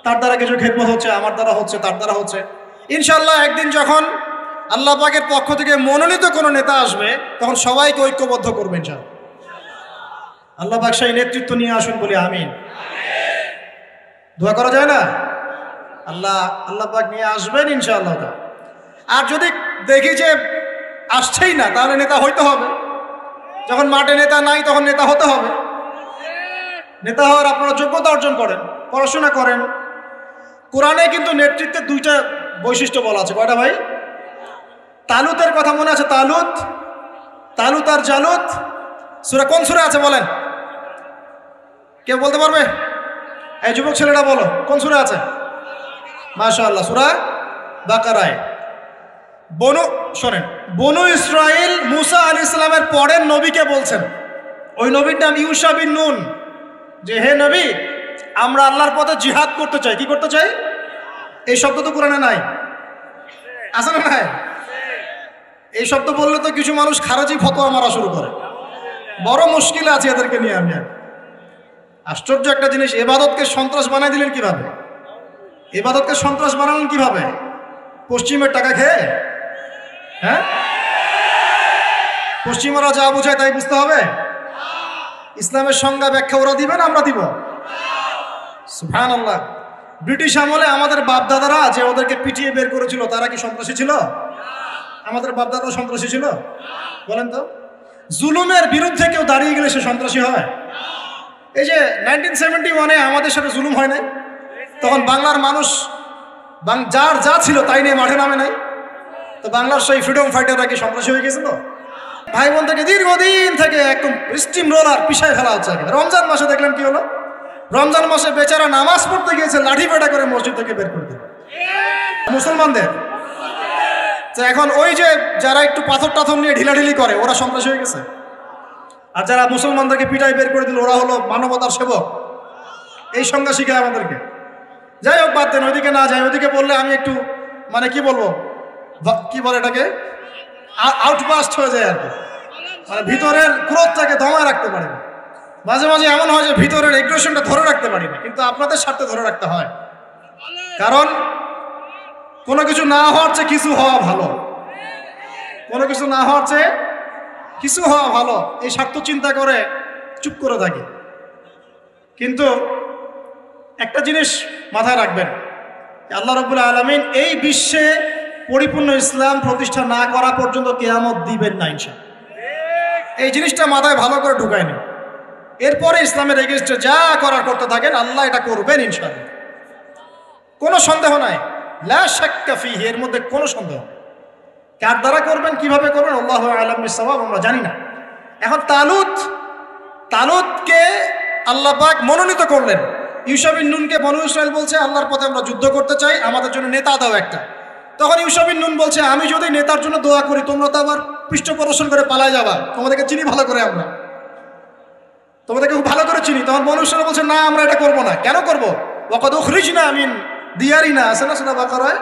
তার দ্বারা কিছু খেদমত হচ্ছে, আমার দ্বারা হচ্ছে, তার দ্বারা হচ্ছে। ইনশাআল্লাহ একদিন যখন আল্লাহ পাকের পক্ষ থেকে মনোনীত কোনো নেতা আসবে, তখন সবাইকে ঐক্যবদ্ধ করবেন ইনশাআল্লাহ। আল্লাহ পাক সেই নেতৃত্ব নিয়ে আসুন বলি আমিন। দোয়া করা যায় না? আল্লাহ পাক নিয়ে আসবেন ইনশাআল্লাহ। আর যদি দেখি যে আসছেই না, তাহলে নেতা হইতে হবে। যখন মাঠে নেতা নাই, তখন নেতা হতে হবে। নেতা হওয়ার আপনারা যোগ্যতা অর্জন করেন, পড়াশোনা করেন। কোরআনে কিন্তু নেতৃত্বের দুইটা বৈশিষ্ট্য বলা আছে। কয়টা ভাই? তালুতের কথা মনে আছে? তালুত আর জালুত সূরা কোন সূরা আছে বলেন? কেউ বলতে পারবে? এই যুবক ছেলেটা বলো, কোন সূরা আছে? মাশাআল্লাহ, সূরা বাকারায়। শোনেন, বনু ইসরাইল মুসা আলাইহিস সালামের পরের নবীকে বলছেন, ওই নবীর নাম ইউশা বিন নুন, যে হে নবী, আমরা আল্লাহর পথে জিহাদ করতে চাই। কি করতে চাই? এই শব্দ তো কোরআনে নাই, আছে না নাই? এই শব্দ বললে তো কিছু মানুষ খারাজি ফতোয়া মারা শুরু করে। বড় মুশকিল আছে এদেরকে নিয়ে। আমি আশ্চর্য একটা জিনিস, ইবাদতকে সন্ত্রাস বানাই দিলেন কিভাবে? ইবাদতকে সন্ত্রাস বানালেন কিভাবে? পশ্চিমের টাকা খেয়ে? হ্যাঁ, পশ্চিমারা যা বুঝায় তাই বুঝতে হবে? ইসলামের সংজ্ঞা ব্যাখ্যা ওরা দিবেন, আমরা দিব? সুবহানাল্লাহ। ব্রিটিশ আমলে আমাদের বাপদাদারা যে ওদেরকে পিটিয়ে বের করেছিল, তারা কি সন্ত্রাসী ছিল? আমাদের বাপদাদারা সন্ত্রাসী ছিল? বলেন তো। জুলুমের বিরুদ্ধে কেউ দাঁড়িয়ে গেলে সে সন্ত্রাসী হয়? এই যে 1971-এ আমাদের সাথে জুলুম হয় নাই, তখন বাংলার মানুষ যার যা ছিল তাই নিয়ে মাঠে নামে নাই, তো বাংলার সেই ফ্রিডম ফাইটাররা কি সন্ত্রাসী হয়ে গেছিল? ভাই বোন থেকে দীর্ঘদিন থেকে একদম স্টিম রোলার পিছায় ফেলা হচ্ছে। রমজান মাসে দেখলেন কি হলো? রমজান মাসে বেচারা নামাজ পড়তে গিয়েছে, লাঠি পেটা করে মসজিদ থেকে বের করে দিল মুসলমানদের। এখন ওই যে যারা একটু পাথর টাথর নিয়ে ঢিলাঢিলি করে, ওরা সন্ত্রাসী হয়ে গেছে। আর যারা মুসলমানদেরকে পিটাই বের করে দিল, ওরা হলো মানবতার সেবক। এই সংজ্ঞা শিখায় আমাদেরকে। যাই হোক, বাদ দেন, ওইদিকে না যাই। ওইদিকে বললে আমি একটু মানে কি বলবো, কি বলে এটাকে, আউটবাস্ট হয়ে যায় আর কি। মানে ভিতরের ক্রোধটাকে দমায় রাখতে পারি না। মাঝে মাঝে এমন হয় যে ভিতরের এগ্রেশনটা ধরে রাখতে পারি না, কিন্তু আপনাদের স্বার্থে ধরে রাখতে হয়। কারণ কোনো কিছু না হওয়ার চেয়ে কিছু হওয়া ভালো, কোনো কিছু না হওয়ার চেয়ে কিছু হওয়া ভালো, এই স্বার্থ চিন্তা করে চুপ করে থাকি। কিন্তু একটা জিনিস মাথায় রাখবেন, আল্লাহ রাব্বুল আলামিন এই বিশ্বে পরিপূর্ণ ইসলাম প্রতিষ্ঠা না করা পর্যন্ত কিয়ামত দিবেন না ইনশাআল্লাহ। এই জিনিসটা মাথায় ভালো করে ঢুকায় নিন। এরপরে ইসলামের এগেইনস্টে যা করার করতে থাকেন, আল্লাহ এটা করবেন ইনশাআল্লাহ, কোনো সন্দেহ নাই। লা শাক্কা ফীহি, এর মধ্যে কোনো সন্দেহ নেই। কার দ্বারা করবেন, কিভাবে করবেন, আল্লাহু আ'লাম বিস-সাওয়াব, আমরা জানি না। এখন তালুতকে আল্লাহ পাক মনোনীত করলেন। ইউশা বিন নুনকে বনু ইসরাইল বলছে, আল্লাহর পথে আমরা যুদ্ধ করতে চাই, আমাদের জন্য নেতা দাও একটা। তখন ইউশা বিন নুন বলছে, আমি যদি নেতার জন্য দোয়া করি, তোমরা তো আবার পৃষ্ঠপ্রদর্শন করে পালায় যাবা, তোমাদেরকে চিনি ভালো করে, আমরা তোমাদেরকে খুব ভালো করে চিনি। তখন বনু ইসরাইল বলছে, না, আমরা এটা করবো না। কেন করবো? ওয়াকাদ উখরিজনা মিন দিয়ারিনা, আছে না সূরা বাকারায়?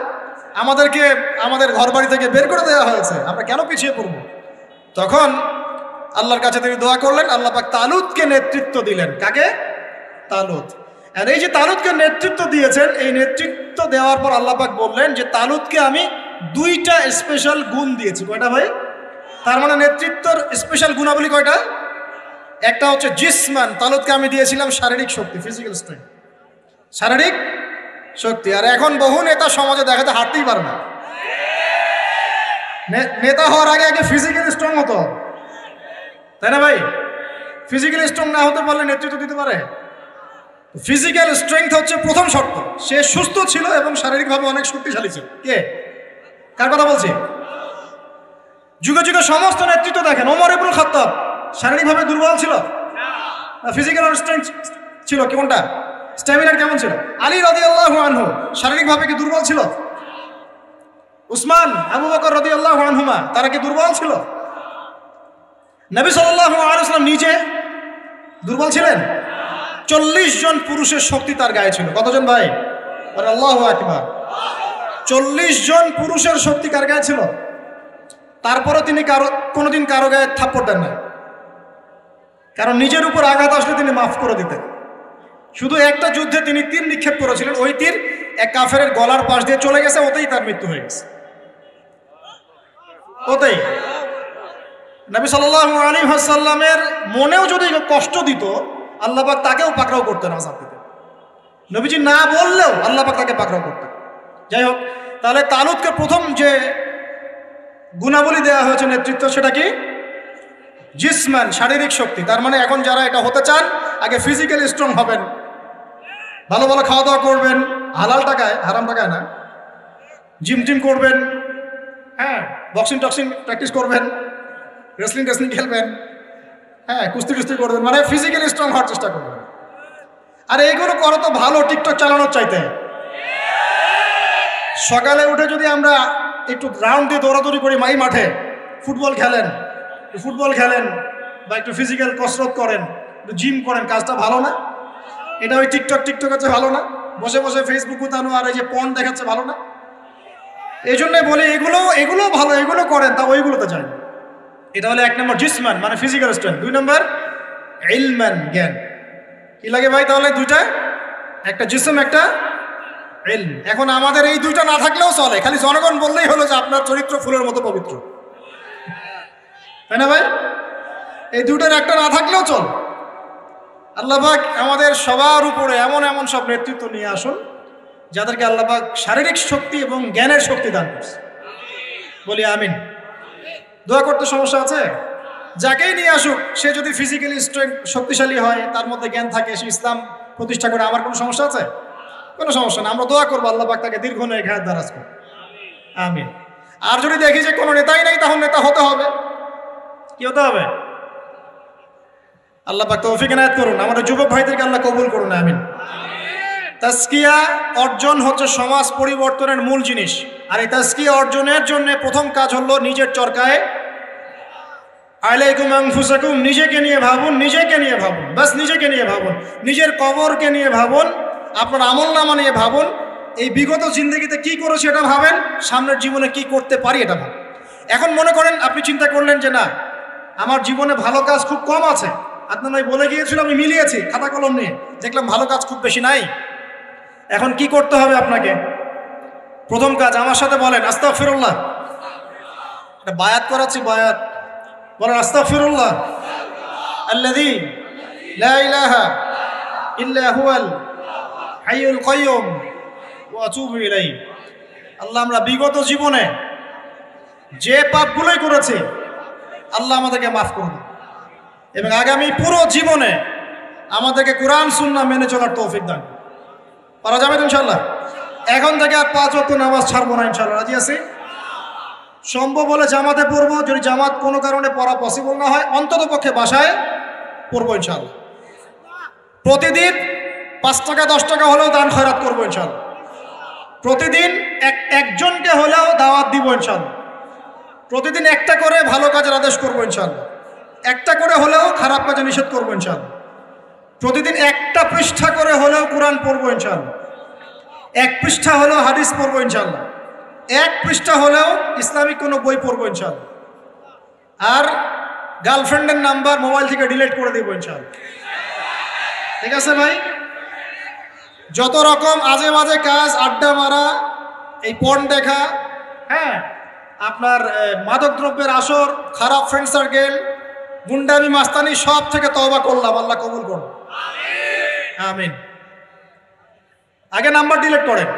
আমাদেরকে আমাদের ঘর বাড়ি থেকে বের করে দেওয়া হয়েছে, আমরা কেন পিছিয়ে পড়ব? তখন আল্লাহর কাছে তিনি দোয়া করলেন, আল্লাহ পাক তালুতকে নেতৃত্ব দিলেন। কাকে? তালুত। আর এই যে তালুতকে নেতৃত্ব দিয়েছেন, এই নেতৃত্ব দেওয়ার পর আল্লাহ পাক বললেন যে তালুতকে আমি 2টা স্পেশাল গুণ দিয়েছি। কয়টা ভাই? তার মানে নেতৃত্বর স্পেশাল গুণাবলী কয়টা? একটা হচ্ছে জিসমান, তালুতকে আমি দিয়েছিলাম শারীরিক শক্তি, ফিজিক্যাল স্ট্রেংথ, শারীরিক শক্তি। আর এখন বহু নেতা সমাজে দেখা যায় হাঁটতেই পারে না। নেতা হওয়ার আগে আগে ফিজিক্যালি স্ট্রং হতো, তাই না ভাই? ফিজিক্যালি স্ট্রং না হতে পারলে নেতৃত্ব দিতে পারে? ফিজিক্যাল স্ট্রেংথ হচ্ছে প্রথম শর্ত। সে সুস্থ ছিল এবং শারীরিকভাবে অনেক শক্তিশালী ছিল। কে? কার কথা বলছি? যুগে যুগে সমস্ত নেতৃত্ব দেখেন। ওমর ইবনুল খাত্তাব শারীরিকভাবে দুর্বল ছিল না ফিজিক্যাল স্ট্রেংথ ছিল? কোনটা? স্ট্যামিনার কেমন ছিল? আলী রাদিয়াল্লাহু আনহু শারীরিকভাবে কি দুর্বল ছিল? উসমান, আবু বকর রাদিয়াল্লাহু আনহুমা তারা কি দুর্বল ছিল? নবী সাল্লাল্লাহু আলাইহি ওয়াসাল্লাম নিজে দুর্বল ছিলেন? 40 জন পুরুষের শক্তি তার গায়ে ছিল। কতজন ভাই? আল্লাহু আকবার। 40 জন পুরুষের শক্তি কার গায়ে ছিল? তারপরও তিনি কোনোদিন কারো গায়ে থাপ্পড় দেন না, কারণ নিজের উপর আঘাত আসলে তিনি মাফ করে দিতেন। শুধু একটা যুদ্ধে তিনি তীর নিক্ষেপ করেছিলেন, ওই তীর এক কাফেরের গলার পাশ দিয়ে চলে গেছে, ওতেই তার মৃত্যু হয়ে গেছে। ওতেই নবী সাল্লাল্লাহু আলাইহি ওয়াসাল্লামের মনেও যদি কষ্ট দিত, আল্লাহ পাক তাকেও পাকড়াও করতেন, আযাব দিতেন। নবীজি না বললেও আল্লাহ পাক তাকে পাকড়াও করতেন। যাই হোক, তাহলে তালুতকে প্রথম যে গুণাবলী দেওয়া হয়েছে নেতৃত্ব, সেটা কি? জিসমান, শারীরিক শক্তি। তার মানে এখন যারা এটা হতে চান, আগে ফিজিক্যালি স্ট্রং হবেন, ভালো ভালো খাওয়া দাওয়া করবেন, হালাল টাকায়, হারাম টাকায় না, জিম টিম করবেন, হ্যাঁ, বক্সিং টক্সিং প্র্যাকটিস করবেন, রেসলিং টেসলিং খেলবেন, হ্যাঁ, কুস্তি টুস্তি করবেন, মানে ফিজিক্যালি স্ট্রং হওয়ার চেষ্টা করবেন। আর এইগুলো করো তো ভালো, টিকটক চালানোর চাইতে। সকালে উঠে যদি আমরা একটু রাউন্ড দিয়ে দৌড়াদৌড়ি করি, মাই মাঠে ফুটবল খেলেন বা একটু ফিজিক্যাল কসরত করেন, একটু জিম করেন, কাজটা ভালো না? এটা ওই টিকটক হচ্ছে ভালো না? বসে বসে ফেসবুক উতানো আর এই যে পর্ন দেখাচ্ছে ভালো না? এই জন্যই বলি এগুলো ভালো, এগুলো করেন, তা ওইগুলোতে যান। এটা হলো 1 নম্বর জিসমান, মানে ফিজিক্যাল স্ট্রেংথ। 2 নম্বর ইলমান, জ্ঞান। কি লাগে ভাই তাহলে? 2টা, একটা জিসম, একটা ইলম। এখন আমাদের এই 2টা না থাকলেও চলে, খালি জনগণ বললেই হলো যে আপনার চরিত্র ফুলের মতো পবিত্র, তাই না ভাই? এই 2টার একটা না থাকলেও চল। আল্লাহ পাক আমাদের সবার উপরে এমন এমন সব নেতৃত্ব নিয়ে আসুন, যাদেরকে আল্লাহ পাক শারীরিক শক্তি এবং জ্ঞানের শক্তি দান করছে। বলি আমিন। দোয়া করতে সমস্যা আছে? যাকেই নিয়ে আসুক, সে যদি ফিজিক্যালি স্ট্রেংথ শক্তিশালী হয়, তার মধ্যে জ্ঞান থাকে, সে ইসলাম প্রতিষ্ঠা করে, আমার কোনো সমস্যা আছে? কোনো সমস্যা না। আমরা দোয়া করবো আল্লাহ পাক তাকে দীর্ঘ নেক হায়াত দারাজ করুন। আমিন। আর যদি দেখি যে কোনো নেতাই নাই, তখন নেতা হতে হবে। কি হতে হবে? আল্লাহ পাক তৌফিক এনায়েত করুন। আমাদের যুবক ভাইদেরকে আল্লাহ কবুল করুন। আমিন। তাজকিয়া অর্জন হচ্ছে সমাজ পরিবর্তনের মূল জিনিস। আর এই তাজকিয়া অর্জনের জন্য প্রথম কাজ হলো নিজের চরকায় আলাইকুম আনফুসাকুম, নিজেকে নিয়ে ভাবুন, বাস নিজেকে নিয়ে ভাবুন, নিজের কবরকে নিয়ে ভাবুন, আপনার আমলনামা নিয়ে ভাবুন, এই বিগত জিন্দগিতে কি করেছি এটা ভাবেন, সামনের জীবনে কি করতে পারি এটা ভাবেন। এখন মনে করেন আপনি চিন্তা করলেন যে না, আমার জীবনে ভালো কাজ খুব কম আছে, আপনার ভাই বলে গিয়েছিল, আমি মিলিয়েছি খাতা কলম নিয়ে, দেখলাম ভালো কাজ খুব বেশি নাই। এখন কি করতে হবে আপনাকে? প্রথম কাজ, আমার সাথে বলেন আস্তাগফিরুল্লাহ। এটা বায়াত করাচ্ছি, বায়াত বলেন আস্তাগফিরুল্লাহ আল্লাযী লা ইলাহা ইল্লা হুয়াল হাইয়ুল কাইয়্যুম ওয়া আতুবু ইলাইহি। আল্লাহ, আমরা বিগত জীবনে যে পাপগুলোই করেছি, আল্লাহ আমাদেরকে মাফ করুন, এবং আগামী পুরো জীবনে আমাদেরকে কোরআন সুন্নাহ মেনে চলার তৌফিক দান। পারা যাবে তো ইনশাআল্লাহ? এখন থেকে আর 5 ওয়াক্ত নামাজ ছাড়বো না ইনশাআল্লাহ। রাজি আছি? সম্ভব হলে জামাতে পড়বো, যদি জামাত কোনো কারণে পড়া পসিবল না হয়, অন্তত পক্ষে বাসায় পড়বো ইনশাআল্লাহ। প্রতিদিন 5 টাকা 10 টাকা হলেও দান খয়রাত করবো ইনশাআল্লাহ। প্রতিদিন একজনকে হলেও দাওয়াত দিব ইনশাআল্লাহ। প্রতিদিন একটা করে ভালো কাজের আদেশ করবো ইনশাআল্লাহ। একটা করে হলেও খারাপ কাজে নিষেধ করবো ইনশাআল্লাহ। প্রতিদিন একটা পৃষ্ঠা করে হলেও কোরআন পড়বো ইনশাআল্লাহ। 1 পৃষ্ঠা হলেও হাদিস পড়বো ইনশাআল্লাহ। এক পৃষ্ঠা হলেও ইসলামিক কোনো বই পড়বো ইনশাআল্লাহ, আর গার্লফ্রেন্ডের নাম্বার মোবাইল থেকে ডিলিট করে দেবো ইনশাআল্লাহ। ঠিক আছে ভাই? যত রকম আজে বাজে কাজ, আড্ডা মারা, এই পর্ন দেখা, হ্যাঁ, আপনার মাদক দ্রব্যের আসর, খারাপ ফ্রেন্ড সার্কেল, গুন্ডামি মাস্তানি, সব থেকে তওবা করলাম, আল্লাহ কবুল করুন, আমিন। আগে নাম্বার ডিলিট করেন,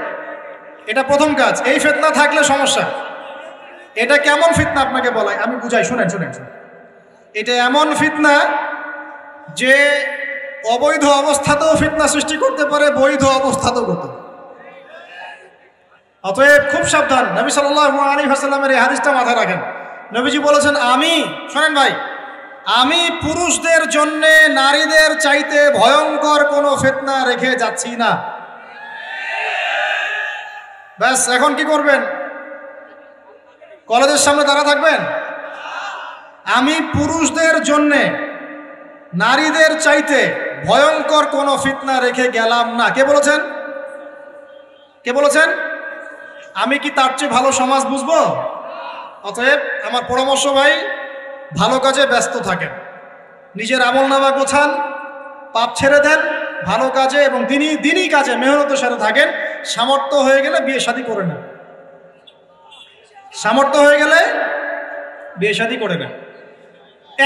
এটা প্রথম কাজ। এই ফিতনা থাকলে সমস্যা। এটা কেমন ফিতনা আপনাকে বলাই, আমি বুঝাই, শুনেন শুনেন শুনেন। এটা এমন ফিতনা যে অবৈধ অবস্থাতেও ফিতনা সৃষ্টি করতে পারে, বৈধ অবস্থাতেও করতে পারে। অতএব খুব সাবধান। নবী সাল্লাল্লাহু আলাইহি ওয়াসাল্লামের এই হাদিসটা মাথায় রাখেন। নবীজি বলেছেন, আমি, শোনেন ভাই, আমি পুরুষদের জন্যে নারীদের চাইতে ভয়ঙ্কর কোনো ফিতনা রেখে যাচ্ছি না। ব্যাস, এখন কি করবেন? কলেজের সামনে দাঁড়া থাকবেন? আমি পুরুষদের জন্যে নারীদের চাইতে ভয়ঙ্কর কোনো ফিতনা রেখে গেলাম না। কে বলেছেন? কে বলেছেন? আমি কি তার চেয়ে ভালো সমাজ বুঝবো? অতএব আমার পরামর্শ ভাই, ভালো কাজে ব্যস্ত থাকেন, নিজের আমলনামা গোছান, পাপ ছেড়ে দেন, ভালো কাজে এবং দিনই কাজে মেহনতের সাথে থাকেন। সামর্থ্য হয়ে গেলে বিয়ে শাদী করে নেন, সামর্থ্য হয়ে গেলে বিয়ে শাদী করে নেন।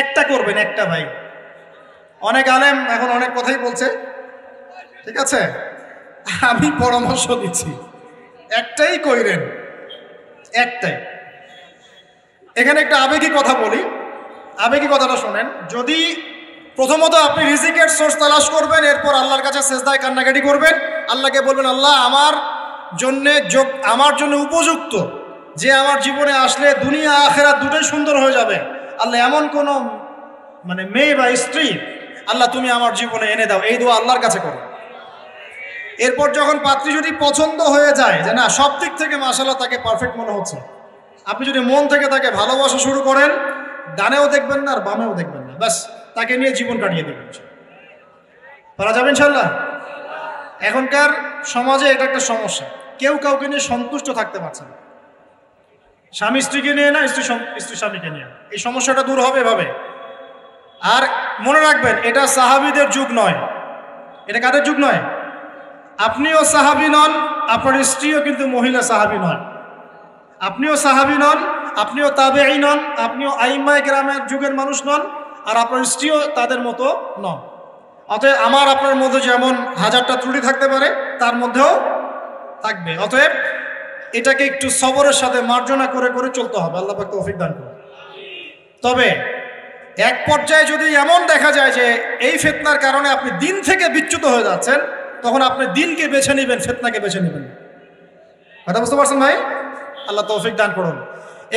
একটা করবেন, একটা ভাই। অনেক আলেম এখন অনেক কথাই বলছে, ঠিক আছে, আমি পরামর্শ দিচ্ছি, একটাই কইরেন, একটাই। এখানে একটা আবেগী কথা বলি, আবেগী কথাটা শোনেন। যদি প্রথমত আপনি রিজিকের সোর্স তালাশ করবেন, এরপর আল্লাহর কাছে সেজদায় কান্নাকাটি করবেন, আল্লাহকে বলবেন, আল্লাহ আমার জন্য উপযুক্ত, যে আমার জীবনে আসলে দুনিয়া আখেরাত দুটোই সুন্দর হয়ে যাবে। আল্লাহ এমন কোনো মেয়ে বা স্ত্রী আল্লাহ তুমি আমার জীবনে এনে দাও, এই দোয়া আল্লাহর কাছে করো। এরপর যখন পাত্রী যদি পছন্দ হয়ে যায়, যে না সব দিক থেকে মাশাআল্লাহ তাকে পারফেক্ট মনে হচ্ছে, আপনি যদি মন থেকে তাকে ভালোবাসা শুরু করেন, ডানেও দেখবেন না আর বামেও দেখবেন না, ব্যাস তাকে নিয়ে জীবন কাটিয়ে দেবেন। পারা যাবে ইনশাল্লাহ। এখনকার সমাজে এটা একটা সমস্যা, কেউ কাউকে নিয়ে সন্তুষ্ট থাকতে পারছে না। স্বামী স্ত্রীকে নিয়ে না, স্ত্রী স্বামীকে নিয়ে। এই সমস্যাটা দূর হবে এভাবে। আর মনে রাখবেন, এটা সাহাবীদের যুগ নয়, এটা কাদের যুগ নয়। আপনিও সাহাবী নন, আপনার স্ত্রীও কিন্তু মহিলা সাহাবী নয়। আপনিও সাহাবী নন, আপনিও তাবেঈ নন, আপনিও আইম্মায়ে কেরামের যুগের মানুষ নন, আর আপনার স্ত্রীও তাদের মতো নন। অতএব আমার আপনার মধ্যে যেমন হাজারটা ত্রুটি থাকতে পারে, তার মধ্যেও থাকবে। অতএব এটাকে একটু সবরের সাথে মার্জনা করে করে চলতে হবে। আল্লাহ পাক তৌফিক দান করুন। তবে এক পর্যায়ে যদি এমন দেখা যায় যে এই ফিতনার কারণে আপনি দিন থেকে বিচ্যুত হয়ে যাচ্ছেন, তখন আপনি দিনকে বেছে নেবেন, ফিতনাকে বেছে নেবেন। কথা বুঝতে পারছেন ভাই? আল্লাহ তৌফিক দান করুন।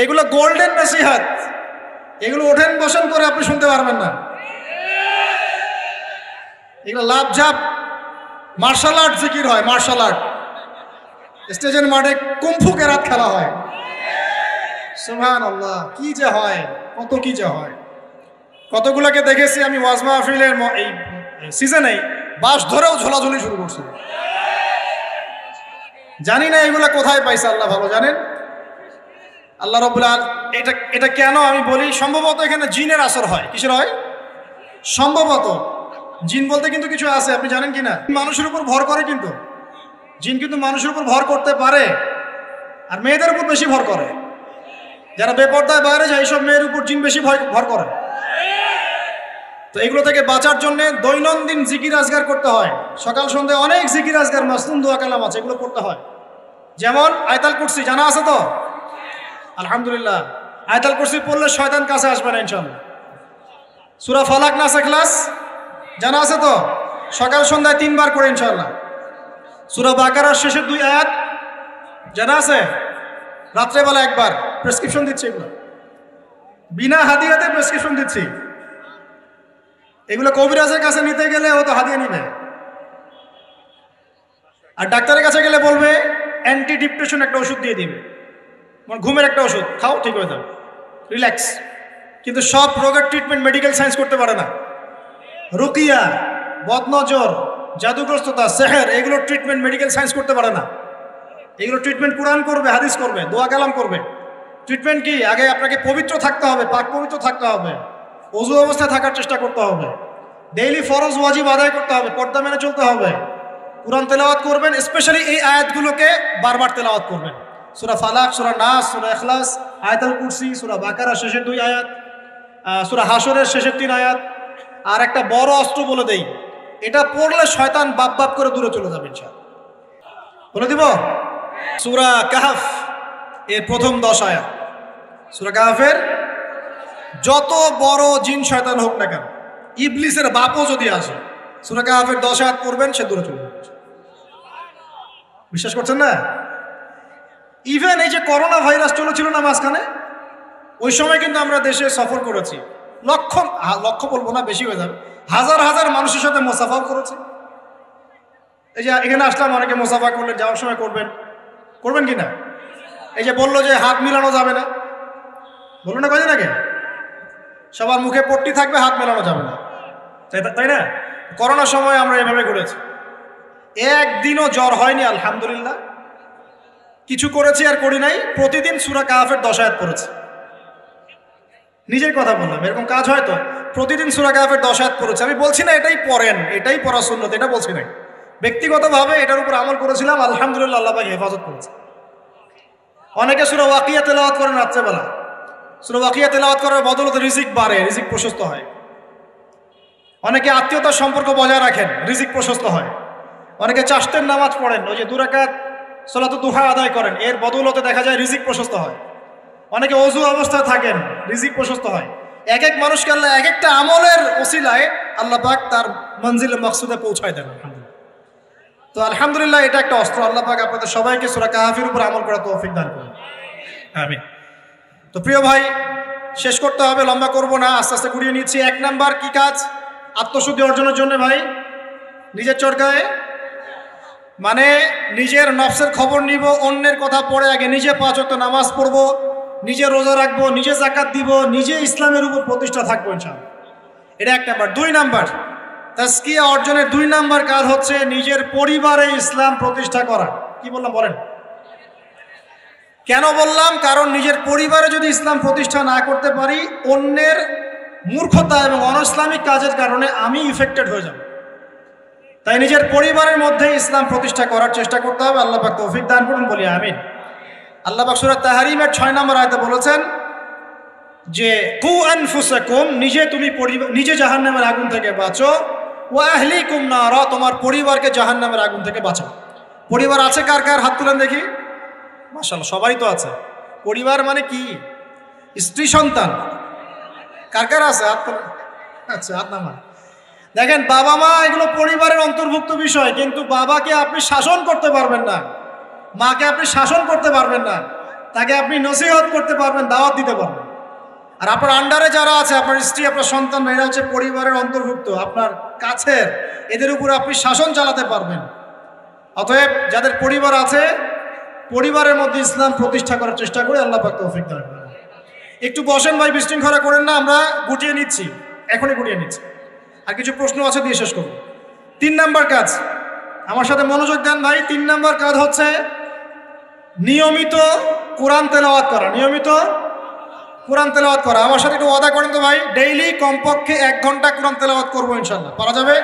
এগুলো গোল্ডেন নসিহত, এগুলো ওঠেন বসেন করে আপনি শুনতে পারবেন না। এগুলো লাভঝাপ মার্শাল আর্ট জিকির হয়, মার্শাল আর্ট। স্টেজের মাঠে কুম্ফু কেরাত খেলা হয়, সুবহানাল্লাহ, কি যে হয়, কত কি যে হয়। কতগুলোকে দেখেছি আমি ওয়াজ মাহফিলের এই সিজনেই বাস ধরেও ঝোলাঝুলি শুরু করছে। জানি না এগুলা কোথায় পাইছে, আল্লাহ ভালো জানেন। আল্লাহ রাব্বুল আলামিন এটা কেন আমি বলি, সম্ভবত এখানে জিনের আসর হয়। কিসের হয়? সম্ভবত জিন বলতে কিন্তু কিছু আছে, আপনি জানেন কিনা? মানুষের উপর ভর করে, কিন্তু জিন কিন্তু মানুষের উপর ভর করতে পারে, আর মেয়েদের উপর বেশি ভর করে। যারা বেপরদায় বাইরে যায়, এইসব মেয়ের উপর জিন বেশি ভর করে। তো এগুলো থেকে বাঁচার জন্য দৈনন্দিন জিকির আজগার করতে হয়। সকাল সন্ধ্যায় অনেক জিকির আজগার, মাসনুন দোয়া কালাম আছে, এগুলো পড়তে হয়। যেমন আয়াতুল কুরসি জানা আছে তো? আলহামদুলিল্লাহ। আয়াতুল কুরসি পড়লে শয়তান কাছে আসবে না ইনশাআল্লাহ। সূরা ফালাক নাস ইখলাস জানা আছে তো? সকাল সন্ধ্যায় 3 বার করে ইনশাআল্লাহ। সূরা বাকারার শেষের 2 আয়াত জানা আছে? রাত্রেবেলা একবার। প্রেসক্রিপশন দিচ্ছি, এগুলো বিনা হাদিয়াতে প্রেসক্রিপশন দিচ্ছি। এগুলো কবিরাজের কাছে নিতে গেলে ও তো হাদিয়া নিবে, আর ডাক্তারের কাছে গেলে বলবে অ্যান্টি ডিপ্রেশন একটা ওষুধ দিয়ে দিবে, ঘুমের একটা ওষুধ খাও, ঠিক হয়ে যাবে, রিল্যাক্স। কিন্তু সব রোগের ট্রিটমেন্ট মেডিকেল সায়েন্স করতে পারে না। রুকিয়া, বদনজর, জাদুগ্রস্ততা, সেহের, এগুলোর ট্রিটমেন্ট মেডিকেল সায়েন্স করতে পারে না। এগুলো ট্রিটমেন্ট কোরআন করবে, হাদিস করবে, দোয়া কালাম করবে। ট্রিটমেন্ট কি? আগে আপনাকে পবিত্র থাকতে হবে, পাক পবিত্র থাকতে হবে, ওযু অবস্থায় থাকার চেষ্টা করতে হবে, ডেইলি ফরজ ওয়াজিব আদায় করতে হবে, পর্দা মেনে চলতে হবে, কোরআন তেলাওয়াত করবেন। স্পেশালি এই আয়াতগুলোকে বারবার তেলাওয়াত করবেন। সূরা ফালাক, সূরা নাস, সূরা ইখলাস, আয়াতুল কুরসি, সূরা বাকারা শেষের 2 আয়াত, সূরা হাশরের শেষের 3 আয়াত। আর একটা বড় অস্ত্র বলে দেই, এটা পড়লে শয়তান বাপ বাপ করে দূরে চলে যাবে ইনশাআল্লাহ। বলে দিব সূরা কাহফ এর প্রথম 10 আয়াত। সূরা কাহফের যত বড় জিন শয়তান হোক না কেন, ইবলিসের বাপও যদি আসে, সূরা কাহফের 10 আয়াত পড়বেন, সে দূরে চলে যাবে। বিশ্বাস করছেন না? ইভেন এই যে করোনা ভাইরাস চলেছিল না মাঝখানে, ওই সময় কিন্তু আমরা দেশে সফর করেছি, লক্ষ লক্ষ বলবো না, বেশি হয়ে যাবে, হাজার হাজার মানুষের সাথে মোসাফাও করেছি। এই যে এখানে আসলাম, অনেকে মোসাফা করলেন, যাওয়ার সময় করবেন, করবেন কি না? এই যে বললো যে হাত মিলানো যাবে না, বললো না কয়দিন আগে? সবার মুখে পট্টি থাকবে, হাত মেলানো যাবে না, তাই না? করোনার সময় আমরা এভাবে করেছি, একদিনও জ্বর হয়নি আলহামদুলিল্লাহ। কিছু করেছি আর করি নাই, প্রতিদিন সূরা কাহফের 10 আয়াত পড়েছি। নিজের কথা বললাম, এরকম কাজ হয় তো? প্রতিদিন সূরা কাহফের 10 আয়াত পড়েছি। আমি বলছি না এটাই পড়েন, এটাই পড়া সুন্নত, এটা বলছি না। ব্যক্তিগতভাবে এটার উপর আমল করেছিলাম, আলহামদুলিল্লাহ, আল্লাহ পাক হেফাজত করেছে। অনেকে সূরা ওয়াকিয়া তেলাওয়াত করেন রাত্রেবেলা। সূরা ওয়াকিয়া তেলাওয়াত করার বদলতে রিজিক বাড়ে, রিজিক প্রশস্ত হয়। অনেকে আত্মীয়তার সম্পর্ক বজায় রাখেন, রিজিক প্রশস্ত হয়। অনেকে চাশতের নামাজ পড়েন, ওই যে 2 রাকাত সালাতুদ দুহা আদায় করেন, এর বদৌলতে দেখা যায় রিজিক প্রশস্ত হয়। অনেকে ওযু অবস্থায় থাকেন, রিজিক প্রশস্ত হয়। এক এক মানুষকে আল্লাহ এক একটা আমলের ওসিলায় আল্লাহ পাক তার মঞ্জিলে মাকসুদে পৌঁছায় দেন। আলহামদুলিল্লাহ। তো আলহামদুলিল্লাহ, এটা একটা অস্ত্র। আল্লাহ পাক আপনাদের সবাইকে সূরা কাহফের উপর আমল করার তৌফিক দান করুন, আমিন। তো প্রিয় ভাই, শেষ করতে হবে, লম্বা করব না, আস্তে আস্তে ঘুরিয়ে নিচ্ছি। 1 নাম্বার কি কাজ? আত্মশুদ্ধি অর্জনের জন্য ভাই, নিজের চরকায়, মানে নিজের নফসের খবর নিব, অন্যের কথা পড়ে আগে নিজে 5 ওয়াক্ত নামাজ পড়ব, নিজে রোজা রাখবো, নিজে যাকাত দিব, নিজে ইসলামের উপর প্রতিষ্ঠা থাকবো ইনশাআল্লাহ। এটা 1 নাম্বার। 2 নাম্বার, তাজকিয়া অর্জনের 2 নাম্বার কাজ হচ্ছে নিজের পরিবারে ইসলাম প্রতিষ্ঠা করা। কি বললাম বলেন? কেন বললাম? কারণ নিজের পরিবারে যদি ইসলাম প্রতিষ্ঠা না করতে পারি, অন্যের মূর্খতা এবং অনইসলামিক কাজের কারণে আমি ইফেক্টেড হয়ে যাব। তাই নিজের পরিবারের মধ্যে ইসলাম প্রতিষ্ঠা করার চেষ্টা করতে হবে। আল্লাহ পাক তৌফিক দান করুন, বলি আমিন। আল্লাহ পাক সূরা তাহরিমের 6 নম্বর আয়াতে বলেছেন যে কু আনফুসাকুম, নিজে জাহান্নামের আগুন থেকে বাঁচো, ওয়া আহলিকুম নারা, তোমার পরিবারকে জাহান্নামের আগুন থেকে বাঁচাও। পরিবার আছে কার কার? হাত তুলেন দেখি। মাশাআল্লাহ, সবারই তো আছে। পরিবার মানে কি? স্ত্রী সন্তান কার কার আছে? হাত তুলেন। আচ্ছা, হাত নামান। দেখেন, বাবা মা এগুলো পরিবারের অন্তর্ভুক্ত বিষয়, কিন্তু বাবাকে আপনি শাসন করতে পারবেন না, মাকে আপনি শাসন করতে পারবেন না, তাকে আপনি নসিহত করতে পারবেন, দাওয়াত দিতে পারবেন। আর আপনার আন্ডারে যারা আছে, আপনার স্ত্রী, আপনার সন্তান, এরা হচ্ছে পরিবারের অন্তর্ভুক্ত, আপনার কাছের, এদের উপর আপনি শাসন চালাতে পারবেন। অতএব যাদের পরিবার আছে, পরিবারের মধ্যে ইসলাম প্রতিষ্ঠা করার চেষ্টা করে, আল্লাহ পাক তৌফিক দান করুন। একটু বসেন ভাই, বিশৃঙ্খলা করেন না, আমরা গুটিয়ে নিচ্ছি, এখনই গুটিয়ে নিচ্ছি। আর কিছু প্রশ্ন আছে, দিয়ে শেষ করব। 3 নাম্বার কাজ, আমার সাথে মনোযোগ দেন ভাই। 3 নাম্বার কাজ হচ্ছে নিয়মিত কোরআন তেলাওয়াত করা। নিয়মিত কোরআন তেলাওয়াত করা। আমার সাথে একটু ওয়াদা করেন তো ভাই, ডেইলি কমপক্ষে 1 ঘন্টা কোরআন তেলাওয়াত করবো ইনশাআল্লাহ। পারা যাবে?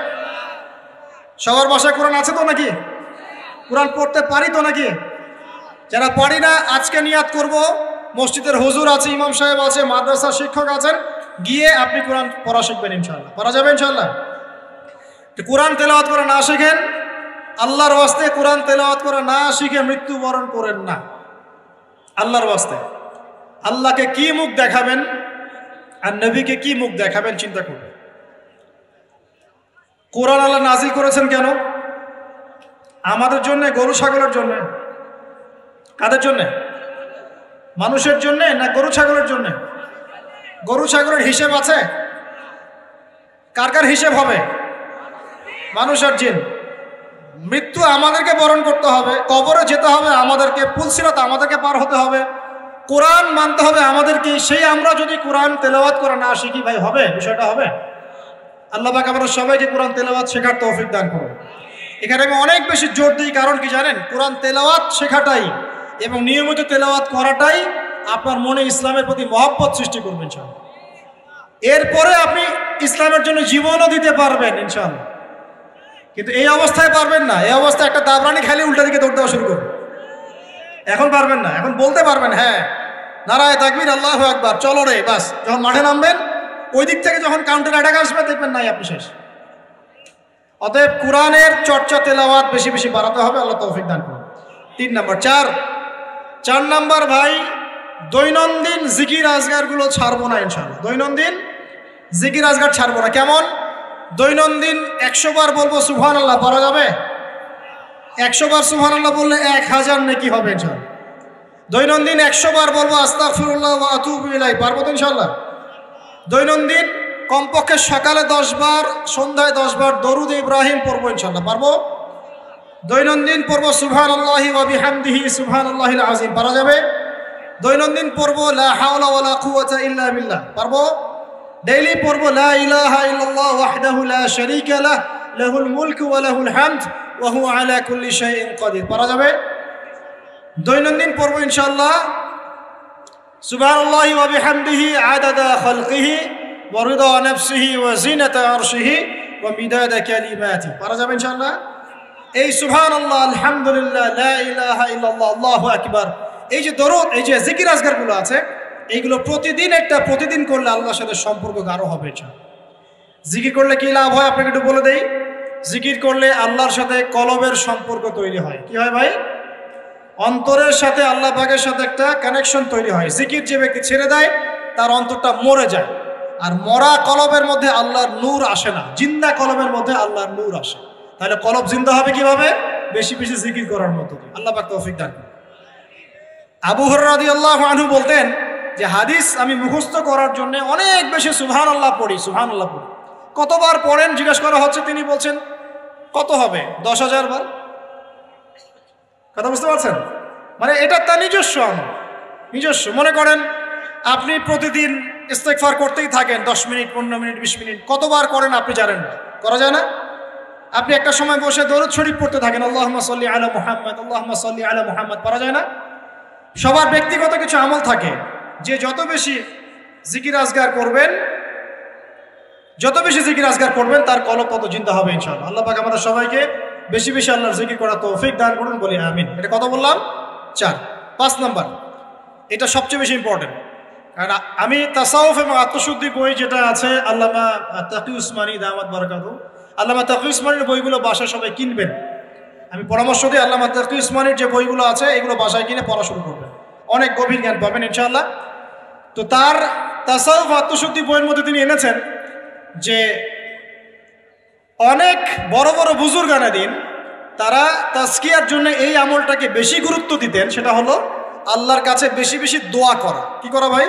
সবার বাসায় কোরআন আছে তো নাকি? কোরআন পড়তে পারি তো নাকি? যারা পারি না, আজকে নিয়াত করব, মসজিদের হুজুর আছে, ইমাম সাহেব আছে, মাদ্রাসার শিক্ষক আছেন, গিয়ে আপনি কোরআন পড়া শিখবেন ইনশাআল্লাহ। পারা যাবে ইনশাআল্লাহ? কোরআন তেলাওয়াত করা না শিখেন, আল্লাহর ওয়াস্তে কোরআন তেলাওয়াত করা না শিখে মৃত্যুবরণ করেন না। আল্লাহর ওয়াস্তে আল্লাহকে কি মুখ দেখাবেন আর নবীকে কি মুখ দেখাবেন চিন্তা করবেন। কোরআন আল্লাহ নাজিল করেছেন কেন? আমাদের জন্য, গরু ছাগলের জন্য? কাদের জন্য? মানুষের জন্য না গরু ছাগলের জন্য? গরু ছাগলের হিসেব আছে? কার কার হিসেব হবে? মানুষ আর জিন। মৃত্যু আমাদেরকে বরণ করতে হবে, কবরে যেতে হবে আমাদেরকে, পুলসিরাত আমাদেরকে পার হতে হবে, কোরআন মানতে হবে আমাদেরকে। সেই আমরা যদি কোরআন তেলাওয়াত করা না শিখি ভাই, হবে? বিষয়টা হবে? আল্লাহ পাক আমাদের সবাইকে কোরআন তেলাওয়াত শেখার তৌফিক দান করুন। এখানে আমি অনেক বেশি জোর দিই, কারণ কি জানেন? কোরআন তেলাওয়াত শেখাটাই এবং নিয়মিত তেলাওয়াত করাটাই আপনার মনে ইসলামের প্রতি মহব্বত সৃষ্টি করবে ইনশাআল্লাহ। এরপরে আপনি ইসলামের জন্য জীবনও দিতে পারবেন ইনশাআল্লাহ। কিন্তু এই অবস্থায় পারবেন না। এই অবস্থায় একটা দাবরানি খালি উল্টা দিকে দৌড় দেওয়া শুরু করবে। এখন পারবেন না। এখন বলতে পারবেন হ্যাঁ নারায়ে তাকবীর আল্লাহু আকবার, চলো রে, বাস। যখন মাঠে নামবেন ওই দিক থেকে যখন কাউন্টার অ্যাটাক আসবে দেখবেন নাই আপনি শেষ। অতএব কোরআনের চর্চা তেলাওয়াত বেশি বেশি বাড়াতে হবে, আল্লাহ তৌফিক দান করুন। 3 নম্বর। 4 নম্বর ভাই, দৈনন্দিন জিকির আজগারগুলো ছাড়বো না ইনশাআল্লাহ। দৈনন্দিন জিকির আজগার ছাড়বো না। কেমন? দৈনন্দিন 100 বার বলবো সুবহানাল্লাহ, পারা যাবে? 100 বার সুবহানাল্লাহ বললে 1000 নেকি হবে ইনশাআল্লাহ। দৈনন্দিন 100 বার বলবো আস্তাগফিরুল্লাহ ওয়া আতুবু ইলাইহি, পারবো তো ইনশাআল্লাহ? দৈনন্দিন কমপক্ষে সকালে 10 বার, সন্ধ্যায় 10 বার দরুদ ইব্রাহিম পড়বো ইনশাআল্লাহ, পারবো? দৈনন্দিন পড়বো সুবহানাল্লাহি ওয়া বিহামদিহি সুবহানাল্লাহিল আযীম, পারা যাবে? দৈনন্দিন পড়বো লা হাওলা ওয়ালা কুওয়াতা ইল্লা বিল্লাহ, পারবো? ডেইলি পড়বো লা ইলাহা ইল্লাল্লাহ ওয়াহদাহু লা শারীকা লাহ লাহুল মুলকু ওয়া লাহুল হামদ ওয়া হুয়া আলা কুল্লি শাইইন কাদির, পারা যাবে? দৈনন্দিন পড়বো ইনশাআল্লাহ সুবহানাল্লাহি ওয়া বিহামদিহি আদাদা খালকিহি ওয়া রিদা নাফসিহি ওয়া জিনাতা আরশিহি ওয়া মিদাদা কালিমাতি, পারা যাবে ইনশাআল্লাহ? এই সুবহানাল্লাহ, আলহামদুলিল্লাহ, লা ইলাহা ইল্লাল্লাহ, আল্লাহু আকবার, এই যে দরুদ, এই যে জিকির আজগারগুলো আছে, এইগুলো প্রতিদিন করলে আল্লাহর সাথে সম্পর্ক গাঢ় হবে। জিকির করলে কি লাভ হয় আপনাকে একটু বলে দেই। জিকির করলে আল্লাহর সাথে কলবের সম্পর্ক তৈরি হয়। কি হয় ভাই? অন্তরের সাথে আল্লাহ পাকের সাথে একটা কানেকশন তৈরি হয়। জিকির যে ব্যক্তি ছেড়ে দেয় তার অন্তরটা মরে যায়, আর মরা কলবের মধ্যে আল্লাহর নূর আসে না, জিন্দা কলবের মধ্যে আল্লাহর নূর আসে। তাহলে কলব জিন্দা হবে কিভাবে? বেশি বেশি জিকির করার মধ্য দিয়ে। আল্লাহ পাক তৌফিক দান করুন। আবু হুরায়রা রাদিয়াল্লাহু আনহু বলতেন যে হাদিস আমি মুখস্থ করার জন্য অনেক বেশি সুবহানাল্লাহ পড়ি। কতবার পড়েন জিজ্ঞাসা করা হচ্ছে, তিনি বলছেন কত হবে? 10,000 বার। কথা বুঝতে পারছেন? মানে এটা তার নিজস্ব আমল, নিজস্ব। মনে করেন আপনি প্রতিদিন ইস্তেগফার করতেই থাকেন 10 মিনিট, 15 মিনিট, 20 মিনিট, কতবার করেন আপনি জানেন না, করা যায় না? আপনি একটা সময় বসে দরুদ শরীফ পড়তে থাকেন, আল্লাহুম্মা সাল্লি আলা মুহাম্মদ, আল্লাহুম্মা সাল্লি আলা মুহাম্মদ, পারা যায় না? সবার ব্যক্তিগত কিছু আমল থাকে, যে যত বেশি জিকির আজগার করবেন তার কলব তত জিন্দা হবে ইনশাআল্লাহ। আল্লাহ পাক আমাদের সবাইকে বেশি বেশি আল্লাহর জিকির করা তৌফিক দান করুন, বলি আমিন। এটা কত বললাম? 4। 5 নাম্বার, এটা সবচেয়ে বেশি ইম্পর্টেন্ট, কারণ আমি তাসাউফ এবং আত্মশুদ্ধি বই যেটা আছে আল্লামা তাকি উসমানী দামাত বারাকাতুহু, আল্লামা তাকি উসমানীর বইগুলো বাসায় সবাই কিনবেন। আমি পরামর্শ দিই আল্লামা তাকি উসমানীর যে বইগুলো আছে এগুলো বাসায় কিনে পড়া শুরু করবেন, অনেক গভীর জ্ঞান পাবেন ইনশাআল্লাহ। তো তার তাসাউফ আত্মশুদ্ধি বইয়ের মধ্যে তিনি এনেছেন যে অনেক বড় বড় বুজুর্গানা দিন তারা তাজকিয়ার জন্য এই আমলটাকে বেশি গুরুত্ব দিতেন, সেটা হলো আল্লাহর কাছে বেশি বেশি দোয়া করা। কি করা ভাই?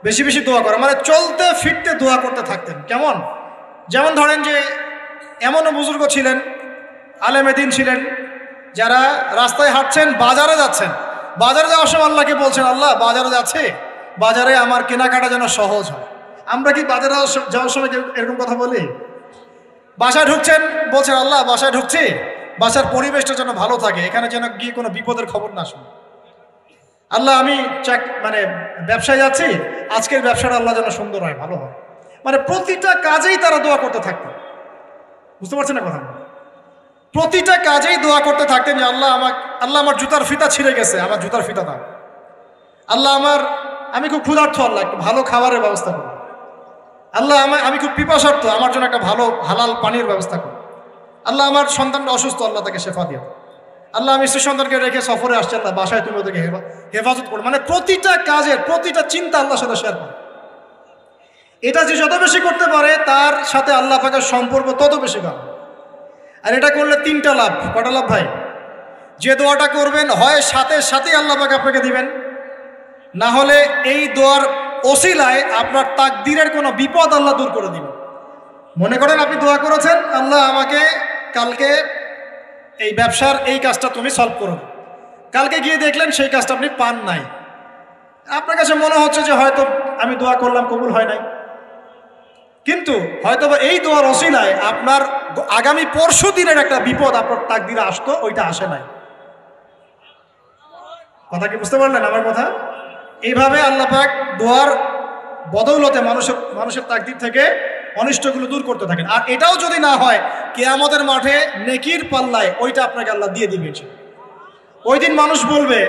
বেশি বেশি দোয়া করা, মানে চলতে ফিরতে দোয়া করতে থাকতেন। কেমন? যেমন ধরেন যে এমনও বুজুর্গ ছিলেন, আলেমে দিন ছিলেন, যারা রাস্তায় হাঁটছেন, বাজারে যাচ্ছেন, বাজারে যাওয়ার সময় আল্লাহকে বলছেন, আল্লাহ বাজারে যাচ্ছে, বাজারে আমার কেনাকাটা যেন সহজ হয়। আমরা কি বাজারে যাওয়ার সময় এরকম কথা বলি? বাসায় ঢুকছেন, বলছেন আল্লাহ বাসায় ঢুকছি, বাসার পরিবেশটা যেন ভালো থাকে, এখানে যেন গিয়ে কোনো বিপদের খবর না শুনি। আল্লাহ আমি ব্যবসায় যাচ্ছি, আজকের ব্যবসাটা আল্লাহ যেন সুন্দর হয়, ভালো হয়। মানে প্রতিটা কাজেই তারা দোয়া করতে থাকতেন। বুঝতে পারছেন না কথা? প্রতিটা কাজেই দোয়া করতে থাকতেন যে আল্লাহ আমার জুতার ফিতা ছিঁড়ে গেছে, আমার জুতার ফিতা দাও। আল্লাহ আমি খুব ক্ষুধার্ত, আল্লাহ একটু ভালো খাবারের ব্যবস্থা করুন। আল্লাহ আমি খুব পিপাসার্থ, আমার জন্য একটা ভালো হালাল পানির ব্যবস্থা করুন। আল্লাহ আমার সন্তানটা অসুস্থ, আল্লাহ তাকে শেফা দিও। আল্লাহ আমি স্ত্রী সন্তানকে রেখে সফরে আসছি, আল্লাহ বাসায় তুমি ওদেরকে হেফাজত করো। মানে প্রতিটা কাজের প্রতিটা চিন্তা আল্লাহর সাথে শেয়ার করো। এটা যে যত বেশি করতে পারে তার সাথে আল্লাহ পাকের সম্পর্ক তত বেশি গাঢ়। আর এটা করলে 3টা লাভ। কটা লাভ ভাই? যে দোয়াটা করবেন হয় সাথে সাথেই আল্লাহ পাক আপনাকে দিবেন, না হলে এই দোয়ার ওসিলায় আপনার তাকদীরের কোনো বিপদ আল্লাহ দূর করে দিবেন। মনে করেন আপনি দোয়া করেছেন, আল্লাহ আমাকে কালকে এই ব্যবসার এই কাজটা তুমি সলভ করো, কালকে গিয়ে দেখলেন সেই কাজটা আপনি পান নাই। আপনার কাছে মনে হচ্ছে যে হয়তো আমি দোয়া করলাম কবুল হয় নাই, কিন্তু হয়তোবা এই দোয়ার ওসিলায় আপনার আগামী পরশু দিনের একটা বিপদ আপনার তাকদিরে আসতো, ওইটা আসে নাই। কথা কি বুঝতে পারলেন আমার কথা? এইভাবে আল্লাহ পাক দোয়ার বদৌলতে মানুষের তাকদির থেকে অনিষ্টগুলো দূর করতে থাকেন। আর এটাও যদি না হয়, কিয়ামতের মাঠে নেকির পাল্লায় ওইটা আপনাকে আল্লাহ দিয়ে দিবে। ওই দিন মানুষ বলবে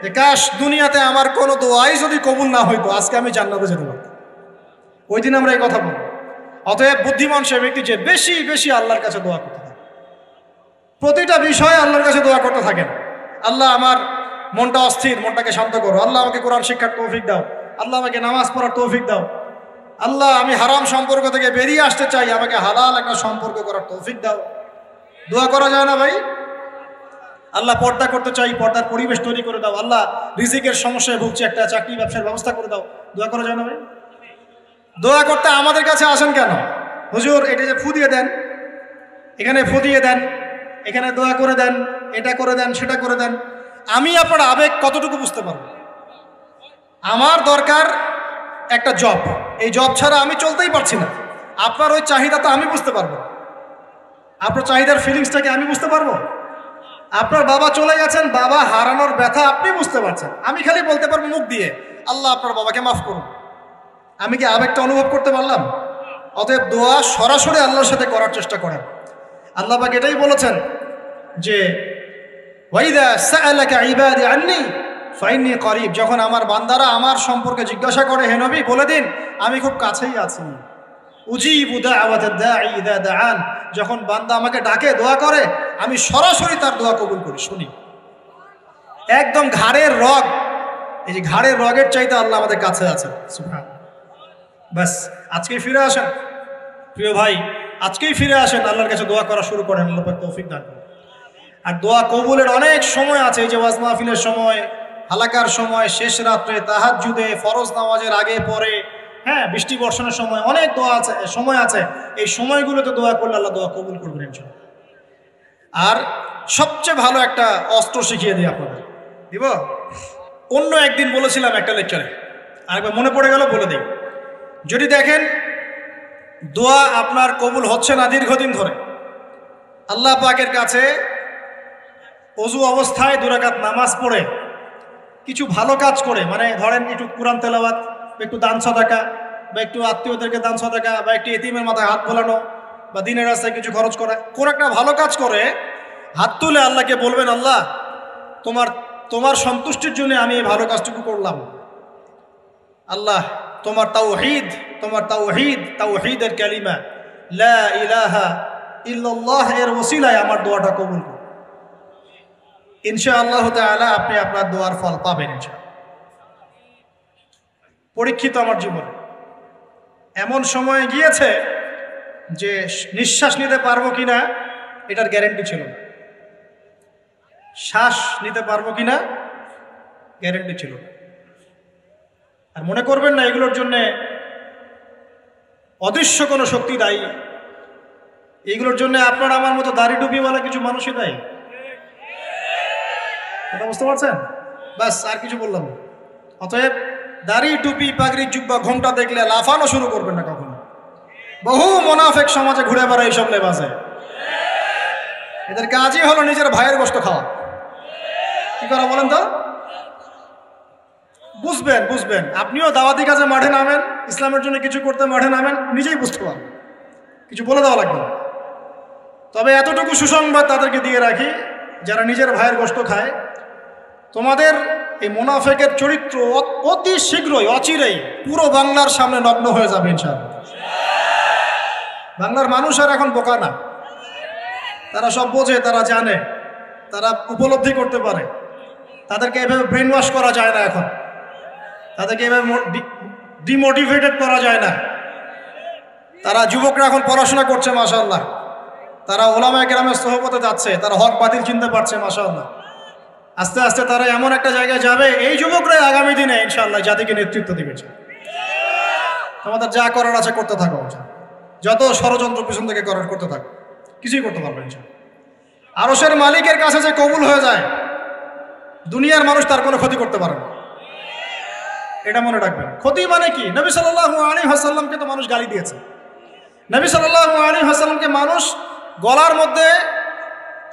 যে কাশ দুনিয়াতে আমার কোনো দোয়াই যদি কবুল না হইতো, আজকে আমি জান্নাতে যেতে পারতাম। ওই দিন আমরা এই কথা বলবো। অতএব বুদ্ধিমান সে ব্যক্তি যে বেশি বেশি আল্লাহর কাছে দোয়া করতে থাকে, প্রতিটা বিষয়ে আল্লাহর কাছে দোয়া করতে থাকেন। আল্লাহ আমার মনটা অস্থির, মনটাকে শান্ত করো। আল্লাহ আমাকে কোরআন শিক্ষার তৌফিক দাও। আল্লাহ আমাকে নামাজ পড়ার তৌফিক দাও। আল্লাহ আমি হারাম সম্পর্ক থেকে বেরিয়ে আসতে চাই, আমাকে হালাল একটা সম্পর্ক করার তৌফিক দাও। দোয়া করা যায় না ভাই? আল্লাহ পর্দা করতে চাই, পর্দার পরিবেশ তৈরি করে দাও। আল্লাহ রিজিকের সমস্যায় ভুগছে, একটা চাকরি ব্যবসার ব্যবস্থা করে দাও। দোয়া করা যায় না ভাই? দোয়া করতে আমাদের কাছে আসেন কেন? হুজুর এটা যে ফু দিয়ে দেন, এখানে ফু দিয়ে দেন, এখানে দোয়া করে দেন, এটা করে দেন, সেটা করে দেন। আমি আপনার আবেগ কতটুকু বুঝতে পারবো? আমার দরকার একটা জব, এই জব ছাড়া আমি চলতেই পারছি না। আপনার ওই চাহিদা তো আমি বুঝতে পারবো, আপনার চাহিদার ফিলিংসটাকে আমি বুঝতে পারবো। আপনার বাবা চলে গেছেন, বাবা হারানোর ব্যথা আপনি বুঝতে পারছেন, আমি খালি বলতে পারবো মুখ দিয়ে আল্লাহ আপনার বাবাকে মাফ করুন। আমি কি আবেগটা অনুভব করতে পারলাম? অতএব দোয়া সরাসরি আল্লাহর সাথে করার চেষ্টা করেন। আল্লাহ পাক এটাই বলেছেন যে ওয়াইদা সাআলাকা ইবাদি আন্নী ফাইন্নী করিব, যখন আমার বান্দারা আমার সম্পর্কে জিজ্ঞাসা করে হে নবী বলে দিন আমি খুব কাছেই আছি। উজিবু দাওয়াতাদ দাঈ ইযা দাআন, যখন বান্দা আমাকে ডাকে দোয়া করে আমি সরাসরি তার দোয়া কবুল করি। শুনি একদম ঘাড়ের রগ, এই যে ঘাড়ের রগের চাইতে আল্লাহ আমাদের কাছে আছেন। সুবহানাল্লাহ। বাস আজকেই ফিরে আসেন প্রিয় ভাই, আজকেই ফিরে আসেন, আল্লাহর কাছে দোয়া করা শুরু করেন। আল্লাহ পাক তৌফিক দান করুন। আর দোয়া কবুলের অনেক সময় আছে, এই যে ওয়াজ মাহফিলের সময়, হালাকার সময়, শেষ রাত্রে, তাহাজ্জুদে, ফরজ নামাজের আগে পরে, হ্যাঁ বৃষ্টি বর্ষণের সময়, অনেক দোয়া আছে, সময় আছে। এই সময়গুলোতে দোয়া করলে আল্লাহ দোয়া কবুল করবেন ইনশাআল্লাহ। আর সবচেয়ে ভালো একটা অস্ত্র শিখিয়ে দিই আপনাদের, দিব। অন্য একদিন বলেছিলাম একটা লেকচারে, আরেকবার মনে পড়ে গেল বলে দিই। যদি দেখেন দোয়া আপনার কবুল হচ্ছে না দীর্ঘদিন ধরে, আল্লাহ পাকের কাছে অজু অবস্থায় 2 রাকাত নামাজ পড়ে কিছু ভালো কাজ করে, মানে ধরেন একটু কোরআন তেলাওয়াত, একটু দান সাদাকা, বা একটু আত্মীয়দেরকে দান সাদাকা, বা একটু এতিমের মাথায় হাত বোলানো, বা দিনের রাস্তায় কিছু খরচ করা, কোন একটা ভালো কাজ করে হাত তুলে আল্লাহকে বলবেন আল্লাহ তোমার সন্তুষ্টির জন্য আমি এই ভালো কাজটুকু করলাম। আল্লাহ তোমার তাওহীদের কালিমা লা ইলাহা ইল্লাল্লাহ এর ওসিলায় আমার দোয়াটা কবুল করুন। ইনশাআল্লাহ তাআলা আপনি আপনার দোয়ার ফল পাবেন ইনশাআল্লাহ। পরীক্ষিত আমার জীবনে এমন সময় গিয়েছে যে নিঃশ্বাস নিতে পারবো কিনা এটার গ্যারান্টি ছিল না, শ্বাস নিতে পারবো কিনা গ্যারান্টি ছিল না। আর মনে করবেন না এগুলোর জন্য অদৃশ্য কোনো শক্তি দায়ী, এইগুলোর জন্য আপনার আমার মতো দাড়ি টুপিওয়ালা কিছু মানুষই দায়ী। কথা বুঝতে পারছেন? বাস আর কিছু বললাম না। অতএব দাড়ি টুপি পাগড়ি জুব্বা ঘোমটা দেখলে লাফানো শুরু করবেন না কখনো। বহু মুনাফিক সমাজে ঘুরে বেড়ায় এইসব লেবাসে, এদের কাজই হলো নিজের ভাইয়ের গোশত খাওয়া। কি করা বলেন তো? বুঝবেন আপনিও দাওয়াতি কাজে মাঠে নামেন, ইসলামের জন্য কিছু করতে মাঠে নামেন, নিজেই বুঝতে পারবেন, কিছু বলে দেওয়া লাগবে না। তবে এতটুকু সুসংবাদ তাদেরকে দিয়ে রাখি, যারা নিজের ভাইয়ের গোশত খায়, তোমাদের এই মুনাফিকের চরিত্র অতি শীঘ্রই অচিরেই পুরো বাংলার সামনে নগ্ন হয়ে যাবে ইনশাআল্লাহ। বাংলার মানুষ আর এখন বোকা না, তারা সব বোঝে, তারা জানে, তারা উপলব্ধি করতে পারে। তাদেরকে এভাবে ব্রেন ওয়াশ করা যায় না, এখন তাদেরকে এভাবে ডিমোটিভেটেড করা যায় না। তারা যুবকরা এখন পড়াশোনা করছে মাশাআল্লাহ, তারা ওলামায়ে কেরামের সোহবতে যাচ্ছে, তারা হক বাতিল চিনতে পারছে মাশাআল্লাহ। আস্তে আস্তে তারা এমন একটা জায়গায় যাবে, এই যুবকরাই আগামী দিনে ইনশাআল্লাহ জাতিকে নেতৃত্ব দিবে। তোমাদের যা করার আছে করতে থাকো, যত ষড়যন্ত্র পিছন থেকে করতে থাকো, কিছুই করতে পারবে ইনশাআল্লাহ। আরশের মালিকের কাছে যে কবুল হয়ে যায়, দুনিয়ার মানুষ তার কোনো ক্ষতি করতে পারে না, এটা মনে রাখবেন। ক্ষতি মানে কি? নবী সাল্লাল্লাহু আলাইহি ওয়াসাল্লামকে তো মানুষ গালি দিয়েছে, নবী সাল্লাল্লাহু আলাইহি ওয়াসাল্লামকে মানুষ গলার মধ্যে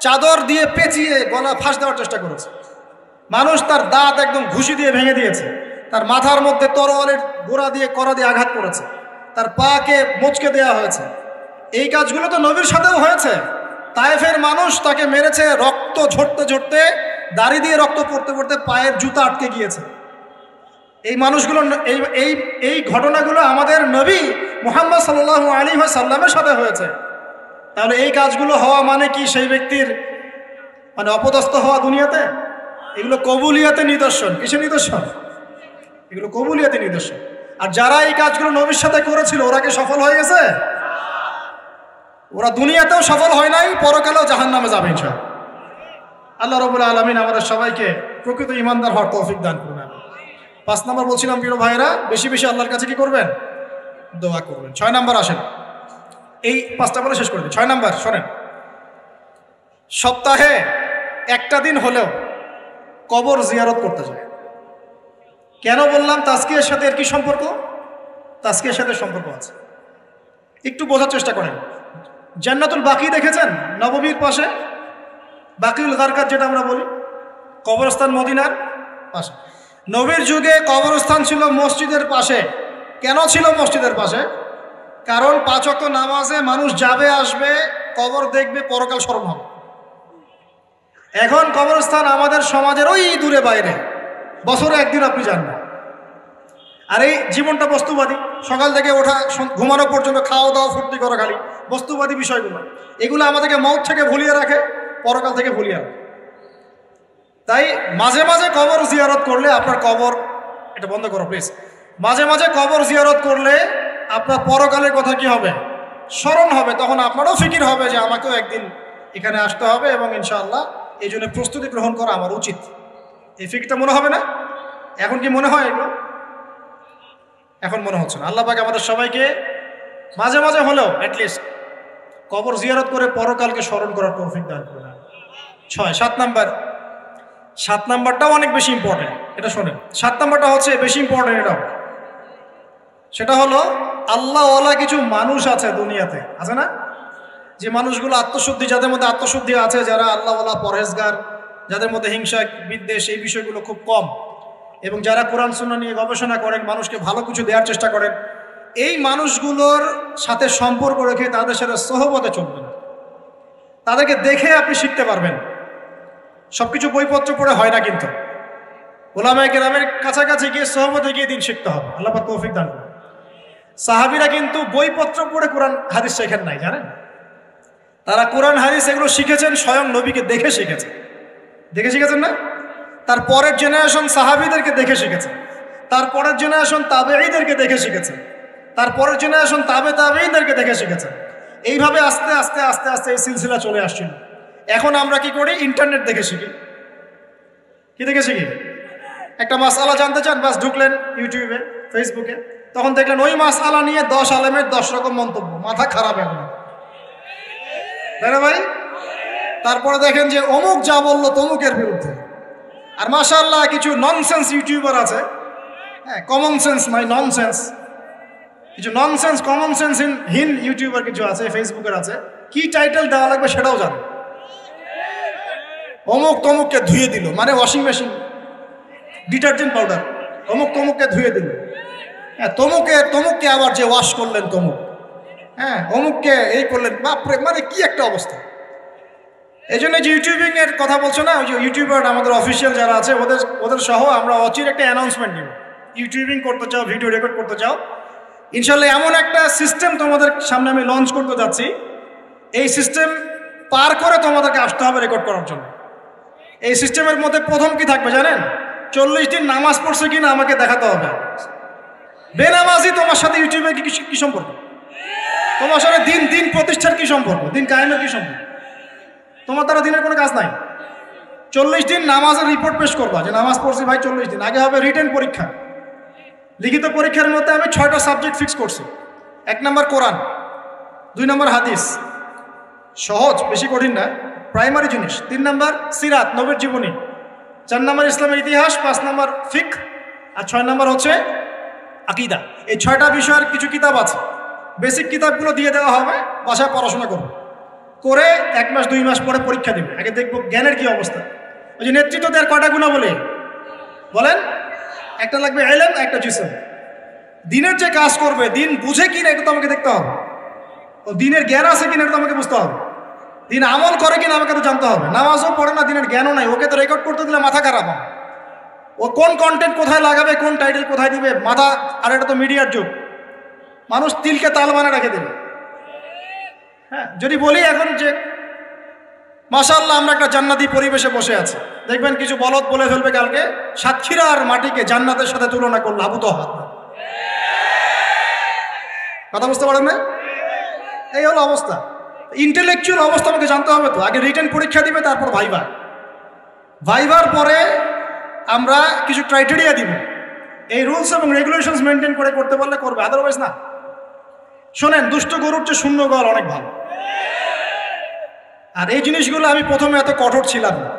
চাদর দিয়ে পেঁচিয়ে গলা ফাঁস দেওয়ার চেষ্টা করেছে। মানুষ তার দাঁত একদম ঘুষি দিয়ে ভেঙে দিয়েছে, তার মাথার মধ্যে তরোয়ালের গোড়া দিয়ে কড়া দিয়ে আঘাত করেছে, তার পাকে মোচকে দেওয়া হয়েছে। এই কাজগুলো তো নবীর সাথেও হয়েছে। তায়েফের মানুষ তাকে মেরেছে, রক্ত ঝরতে ঝরতে, দাড়ি দিয়ে রক্ত পড়তে পড়তে পায়ের জুতা আটকে গিয়েছে। এই মানুষগুলো এই ঘটনাগুলো আমাদের নবী মুহাম্মদ সাল্লাল্লাহু আলাইহি ওয়াসাল্লামের সাথে হয়েছে। তাহলে এই কাজগুলো হওয়া মানে কি সেই ব্যক্তির মানে অপদস্থ হওয়া দুনিয়াতে? এগুলো কবুলিয়াতে নিদর্শন। কিসের নিদর্শন? এগুলো কবুলিয়াতে নিদর্শন। আর যারা এই কাজগুলো নবীর সাথে করেছিল ওরা কি সফল হয়ে গেছে? ওরা দুনিয়াতেও সফল হয় নাই, পরকালেও জাহান্নামে যাবে ইনশাআল্লাহ। আল্লাহ রাব্বুল আলামিন আমাদের সবাইকে প্রকৃত ঈমানদার হওয়ার তৌফিক দান করুন। 5 নম্বর বলছিলাম প্রিয় ভাইরা, বেশি বেশি আল্লাহর কাছে কি করবেন? দোয়া করবেন। 6 নম্বর আসেন, এই 5টা বলে শেষ করে দিই। 6 নম্বর শোনেন, সপ্তাহে একটা দিন হলেও কবর জিয়ারত করতে যায়। কেন বললাম তাজকিয়ার সাথে এর কি সম্পর্ক? তাজকিয়ার সাথে সম্পর্ক আছে, একটু বোঝার চেষ্টা করেন। জান্নাতুল বাকি দেখেছেন? নববীর পাশে বাকিউল গারকাত যেটা আমরা বলি, কবরস্থান মদিনার পাশে। নবীর যুগে কবরস্থান ছিল মসজিদের পাশে। কেন ছিল মসজিদের পাশে? কারণ 5 ওয়াক্ত নামাজে মানুষ যাবে আসবে, কবর দেখবে, পরকাল স্মরণ হবে। এখন কবরস্থান আমাদের সমাজের ওই দূরে বাইরে, বছরে একদিন আপনি যান না। আর এই জীবনটা বস্তুবাদী, সকাল থেকে ওঠা ঘুমানো পর্যন্ত খাওয়া দাওয়া ফুর্তি করা, খালি বস্তুবাদী বিষয়গুলো। এগুলো আমাদেরকে মৌত থেকে ভুলিয়ে রাখে, পরকাল থেকে ভুলিয়ে রাখে। তাই মাঝে মাঝে কবর জিয়ারত করলে আপনার কবর, এটা বন্ধ করো প্লিজ, মাঝে মাঝে কবর জিয়ারত করলে আপনার পরকালের কথা কি হবে? স্মরণ হবে। তখন আপনারও ফিকির হবে যে আমাকেও একদিন এখানে আসতে হবে এবং ইনশাআল্লাহ এই জন্য প্রস্তুতি গ্রহণ করা আমার উচিত। এই ফিকিরটা মনে হবে না? এখন কি মনে হয় এগুলো? এখন মনে হচ্ছে না। আল্লাহ পাক আমাদের সবাইকে মাঝে মাঝে হলেও অ্যাটলিস্ট কবর জিয়ারত করে পরকালকে স্মরণ করার তৌফিক দান করুন। 7 নাম্বারটাও অনেক বেশি ইম্পর্টেন্ট, এটা শোনেন। 7 নাম্বারটা হচ্ছে বেশি ইম্পর্টেন্ট, এটাও। সেটা হলো আল্লাহওয়ালা কিছু মানুষ আছে দুনিয়াতে, আছে না? যে মানুষগুলো আত্মশুদ্ধি, যাদের মধ্যে আত্মশুদ্ধি আছে, যারা আল্লাহওয়ালা, পরহেজগার, যাদের মধ্যে হিংসা বিদ্বেষ এই বিষয়গুলো খুব কম, এবং যারা কোরআন সুন্নাহ নিয়ে গবেষণা করেন, মানুষকে ভালো কিছু দেওয়ার চেষ্টা করেন, এই মানুষগুলোর সাথে সম্পর্ক রেখে তাদের সাথে সহবতে চলবেন। তাদেরকে দেখে আপনি শিখতে পারবেন। সবকিছু বইপত্র পড়ে হয় না, কিন্তু ওলামায়ে কেরামের কাছাকাছি গিয়ে সহবতে গিয়ে দিন শিখতে হবে। আল্লাহ পাক তৌফিক দান করুন। সাহাবীরা কিন্তু বইপত্র পড়ে কোরআন হাদিস শেখেন নাই, জানেন? তারা কোরআন হাদিস এগুলো শিখেছেন স্বয়ং নবীকে দেখে শিখেছেন। দেখে শিখেছেন না? তার পরের জেনারেশন সাহাবীদেরকে দেখে শিখেছেন, তার পরের জেনারেশন তাবেঈদেরকে দেখে শিখেছেন, তার পরের জেনারেশন তাবেঈদেরকে দেখে শিখেছেন। এইভাবে আস্তে আস্তে আস্তে আস্তে এই সিলসিলা চলে আসছিল। এখন আমরা কি করি? ইন্টারনেট দেখে শিখি। কি দেখে শিখি? একটা মাসআলা জানতে চান, বাস ঢুকলেন ইউটিউবে, ফেসবুকে, তখন দেখলেন ওই মাসআলা নিয়ে 10 আলেমের 10 রকম মন্তব্য। মাথা খারাপ এখন, তাই না ভাই? তারপরে দেখেন যে অমুক যা বললো তমুকের বিরুদ্ধে। আর মাশাআল্লাহ কিছু ননসেন্স ইউটিউবার আছে, হ্যাঁ, কমন সেন্স নাই, ননসেন্স, কিছু ননসেন্স কমন সেন্স হীন ইউটিউবার কিছু আছে, ফেসবুকের আছে। কি টাইটেল দেওয়া লাগবে সেটাও জানে। অমুক তমুককে ধুয়ে দিল, মানে ওয়াশিং মেশিন, ডিটারজেন্ট পাউডার, অমুক তমুককে ধুয়ে দিল। হ্যাঁ, তমুককে আবার যে ওয়াশ করলেন তমুক, হ্যাঁ, অমুককে এই করলেন, বাপরে, মানে কি একটা অবস্থা। এই জন্য যে ইউটিউবিং এর কথা বলছো না, ওই যে ইউটিউবার আমাদের অফিসিয়াল যারা আছে ওদের সহ আমরা অচির একটা অ্যানাউন্সমেন্ট দিব। ইউটিউবিং করতে চাও, ভিডিও রেকর্ড করতে চাও, ইনশাল্লাহ এমন একটা সিস্টেম তোমাদের সামনে আমি লঞ্চ করতে যাচ্ছি। এই সিস্টেম পার করে তোমাদেরকে আসতে হবে রেকর্ড করার জন্য। এই সিস্টেমের মধ্যে প্রথম কি থাকবে জানেন? 40 দিন নামাজ পড়ছে কিনা আমাকে দেখাতে হবে। বেনামাজি তোমার সাথে ইউটিউবে কি সম্পর্ক? তোমার সাথে দিন প্রতিষ্ঠার কি সম্পর্ক? দিন কায়েমের কি সম্পর্ক? তোমার দ্বারা দিনের কোনো কাজ নাই। 40 দিন নামাজের রিপোর্ট পেশ করবা যে নামাজ পড়ছি ভাই 40 দিন। আগে হবে রিটেন পরীক্ষা, লিখিত পরীক্ষার মধ্যে আমি 6টা সাবজেক্ট ফিক্স করছি। 1 নম্বর কোরআন, 2 নম্বর হাদিস, সহজ, বেশি কঠিন না, প্রাইমারি জিনিস। 3 নম্বর সিরাত, নবীর জীবনী। 4 নম্বর ইসলামের ইতিহাস, 5 নম্বর ফিকহ, আর 6 নম্বর হচ্ছে আকীদা। এই 6টা বিষয়ের কিছু কিতাব আছে, বেসিক কিতাবগুলো দিয়ে দেওয়া হবে, বাসায় পড়াশোনা করবে, করে 1 মাস 2 মাস পরে পরীক্ষা দেবে। আগে দেখবো জ্ঞানের কি অবস্থা। ওই যে নেতৃত্ব দেওয়ার কয়টা গুণা বলেন, একটা লাগবে ইলম, একটা জিসম। দিনের যে কাজ করবে দিন বুঝে কিনা এটা তো আমাকে দেখতে হবে, ও দিনের জ্ঞান আছে কিনা এটা তো আমাকে বুঝতে হবে, দিন আমল করে কিনা আমাকে তো জানতে হবে। নামাজও পড়ে না, দিনের জ্ঞানও নাই, ওকে তো রেকর্ড করতে দিলে মাথা খারাপ হবে। ও কোন কন্টেন্ট কোথায় লাগাবে, কোন টাইটেল কোথায় দিবে মাথা। আর এটা তো মিডিয়ার যুগ, মানুষ তিলকে তাল বানা রেখে দেবে। হ্যাঁ, যদি বলি এখন যে মাশাআল্লাহ আমরা একটা জান্নাতি পরিবেশে বসে আছি, দেখবেন কিছু বলদ বলে ফেলবে কালকে সাতক্ষীরার মাটিকে জান্নাতের সাথে তুলনা করলে আবু তো হাত। কথা বুঝতে পারেন না? এই হলো অবস্থা। ইন্টেলেকচুয়াল অবস্থা আমাকে জানতে হবে তো। আগে রিটেন পরীক্ষা দিবে, তারপর ভাইবার পরে আমরা কিছু ক্রাইটেরিয়া দিব। এই রুলস এবং রেগুলেশনস মেনটেন করে করতে পারলে করবে, আদারওয়াইজ না। শোনেন, দুষ্ট গরুর চেয়ে শূন্য গোয়াল অনেক ভালো। আর এই জিনিসগুলো আমি প্রথমে এত কঠোর ছিলাম না।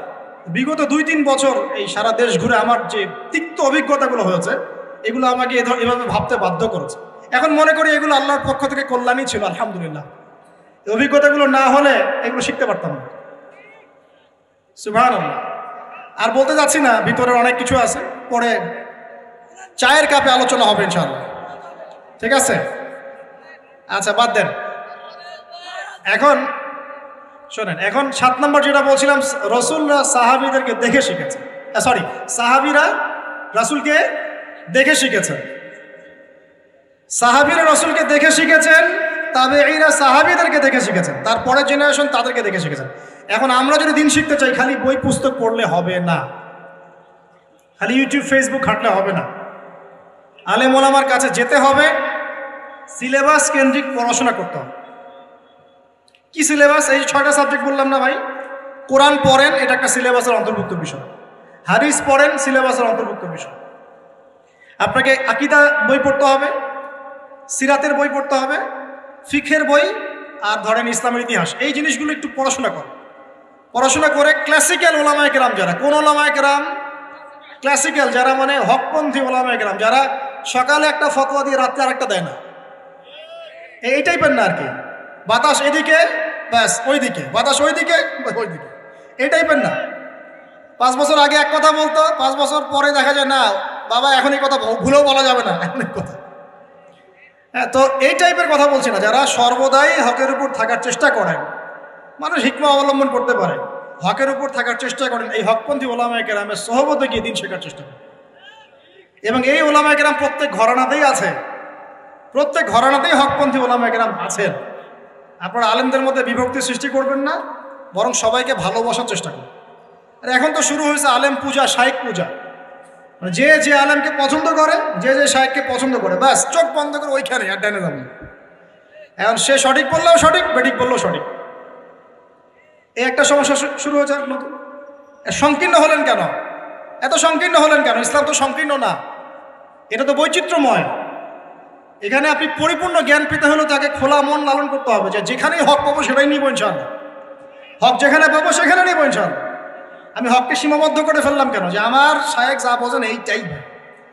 বিগত 2-3 বছর এই সারা দেশ ঘুরে আমার যে তিক্ত অভিজ্ঞতাগুলো হয়েছে, এগুলো আমাকে এভাবে ভাবতে বাধ্য করেছে। এখন মনে করি এগুলো আল্লাহর পক্ষ থেকে কল্যাণই ছিল, আলহামদুলিল্লাহ। এই অভিজ্ঞতাগুলো না হলে এগুলো শিখতে পারতাম না। সুবহানাল্লাহ। আর বলতে যাচ্ছি না, ভিতরে অনেক কিছু আছে, পরে চায়ের কাপে আলোচনা হবে ইনশাআল্লাহ, ঠিক আছে? আচ্ছা, বাদ দেন। এখন শোনেন, এখন 7 নম্বর যেটা বলছিলাম, রসুলরা সাহাবীদেরকে দেখে শিখেছে। সাহাবীরা রাসূলকে দেখে শিখেছেন, সাহাবীরা রাসূলকে দেখে শিখেছেন, তাবেঈরা সাহাবীদেরকে দেখে শিখেছেন, তারপরের জেনারেশন তাদেরকে দেখে শিখেছেন। এখন আমরা যদি দিন শিখতে চাই, খালি বই পুস্তক পড়লে হবে না, খালি ইউটিউব ফেসবুক ঘাঁটলে হবে না। আলেম ওলামার কাছে যেতে হবে, সিলেবাস কেন্দ্রিক পড়াশোনা করতে হবে। কি সিলেবাস? এই 6টা সাবজেক্ট বললাম না ভাই। কোরআন পড়েন, এটা একটা সিলেবাসের অন্তর্ভুক্ত বিষয়। হাদিস পড়েন, সিলেবাসের অন্তর্ভুক্ত বিষয়। আপনাকে আকীদা বই পড়তে হবে, সিরাতের বই পড়তে হবে, ফিকহের বই, আর ধরেন ইসলামের ইতিহাস। এই জিনিসগুলো একটু পড়াশোনা করে ক্লাসিক্যাল ওলামায়ে কেরাম যারা, কোন ওলামায়ে কেরাম? ক্লাসিক্যাল যারা, মানে হকপন্থী ওলামায়ে কেরাম যারা সকালে একটা ফতোয়া দিয়ে রাত্রে আরেকটা দেয় না, এই টাইপের না আর কি। বাতাস এদিকে ব্যাস ওইদিকে, বাতাস ওইদিকে এই টাইপের না। 5 বছর আগে এক কথা বলতো, 5 বছর পরে দেখা যায় না, বাবা এখন এই কথা ভুলেও বলা যাবে না, এমন কথা। হ্যাঁ, তো এই টাইপের কথা বলছি না, যারা সর্বদাই হকের উপর থাকার চেষ্টা করেন, মানুষ হিকমা অবলম্বন করতে পারে, হকের উপর থাকার চেষ্টা করেন, এই হকপন্থী ওলামায়ে কেরামের সোহবতে গিয়ে দিন শেখার চেষ্টা করেন। এবং এই ওলামায়ে কেরাম প্রত্যেক ঘরানাতেই আছে, প্রত্যেক ঘরানাতেই হকপন্থী ওলামায়ে কেরাম আছেন। আপনারা আলেমদের মধ্যে বিভক্তি সৃষ্টি করবেন না, বরং সবাইকে ভালোবাসার চেষ্টা করুন। আর এখন তো শুরু হয়েছে আলেম পূজা, শাইখ পূজা। মানে যে আলেমকে পছন্দ করে, যে শাইখকে পছন্দ করে, ব্যাস চোখ বন্ধ করে ওইখানে আর ডানে যাবেন। এখন সে সঠিক বললেও সঠিক, বেঠিক বললেও সঠিক। এই একটা সমস্যা শুরু হয়েছে নতুন। সংকীর্ণ হলেন কেন? এত সংকীর্ণ হলেন কেন? ইসলাম তো সংকীর্ণ না, এটা তো বৈচিত্র্যময়। এখানে আপনি পরিপূর্ণ জ্ঞান পেতে হলে তাকে খোলা মন লালন করতে হবে, যে যেখানেই হক পাবো সেটাই নিব ইনশাআল্লাহ, হক যেখানে পাবো সেখানে নিব ইনশাআল্লাহ। আমি হককে সীমাবদ্ধ করে ফেললাম কেন? যে আমার শায়েখ যা বোঝেন এইটাই,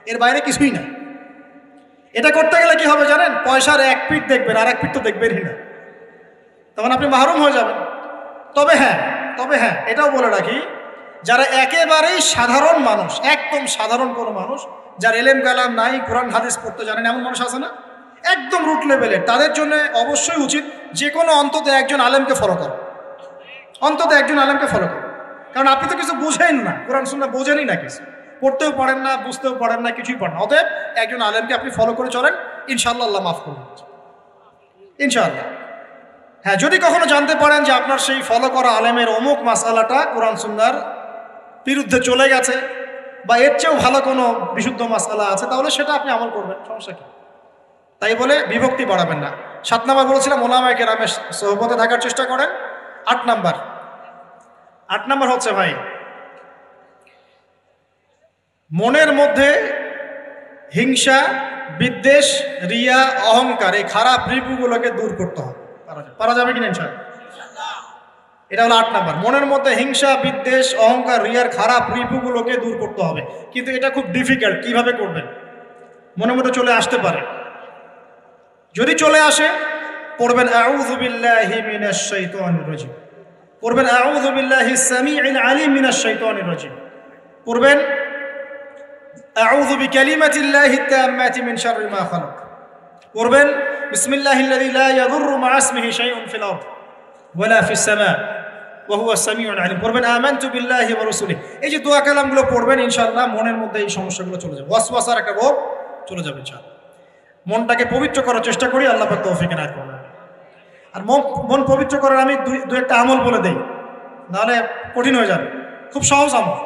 এর বাইরে কিছুই না। এটা করতে গেলে কি হবে জানেন? পয়সার এক পিঠ দেখবেন, আর এক পিঠ তো দেখবেনই না, তখন আপনি মাহরুম হয়ে যাবেন। তবে হ্যাঁ, এটাও বলে রাখি, যারা একেবারেই সাধারণ মানুষ, একদম সাধারণ কোনো মানুষ, যার এলেম কালাম নাই, কোরআন হাদিস পড়তে জানেন, এমন মানুষ আছে না, একদম রুট লেভেলের, তাদের জন্য অবশ্যই উচিত যে কোনো অন্তত একজন আলেমকে ফলো করা, অন্তত একজন আলেমকে ফলো করা। কারণ আপনি তো কিছু বুঝেন না, কোরআন সুন্নাহ বোঝেনই না, কিছু পড়তেও পারেন না, বুঝতেও পারেন না, কিছুই পারেন না। অতএব একজন আলেমকে আপনি ফলো করে চলেন, ইনশাআল্লাহ আল্লাহ মাফ করবেন ইনশাআল্লাহ। হ্যাঁ, যদি কখনো জানতে পারেন যে আপনার সেই ফলো করা আলেমের অমুক মাসআলাটা কোরআন সুন্নাহর বিরুদ্ধে চলে গেছে, বা এর চেয়েও ভালো কোনো বিশুদ্ধ মাসআলা আছে, তাহলে সেটা আপনি আমল করবেন, সমস্যা কি? তাই বলে বিভক্তি বাড়াবেন না। 7 নম্বর বলেছিলাম ওলামায়ে কেরামের সোহবতে থাকার চেষ্টা করেন। 8 নম্বর হচ্ছে ভাই, মনের মধ্যে হিংসা, বিদ্বেষ, রিয়া, অহংকার, এই খারাপ রিপুগুলোকে দূর করতে হবে। পারা যাবে কিনা ইনশাআল্লাহ? এটা হলো 8 নম্বর। মনের মধ্যে হিংসা, বিদ্বেষ, অহংকার, রিয়ার খারাপ রিপুগুলোকে দূর করতে হবে। কিন্তু এটা খুব ডিফিকাল্ট। কিভাবে করবেন? মনের মধ্যে চলে আসতে পারে, যদি চলে আসে পড়বেন আউযু বিল্লাহি মিনাশ শাইতানির রাজিম, পড়বেন আউযু বিল্লাহিস সামিউল আলিম মিনাশ শাইতানির রাজিম, পড়বেন আউযু বিকালিমাতিল্লাহিত তাম্মাতি মিন শাররি মা খালাক, পড়বেন বিসমিল্লাহিল্লাযী লা ইয়াদুররু মা'a ইসমিহি শাইউন ফিল আরদ ওয়ালা ফিস সামা ওয়া হুয়াস সামিউল আলিম, পড়বেন আমানতু বিল্লাহি ওয়া রাসূলিহি। এই যে দোয়া কালামগুলো পড়বেন ইনশাআল্লাহ মনের মধ্যে এই সমস্যাগুলো চলে যাবে, ওয়াসওয়াসার একটা রোগ চলে যাবে ইনশাআল্লাহ। মনটাকে পবিত্র করার চেষ্টা করি, আল্লাহ পাক তৌফিক এনায়েত করুন। আর মন পবিত্র করার আমি দুই একটা আমল বলে দেই, নাহলে কঠিন হয়ে যাবে। খুব সহজ আমল,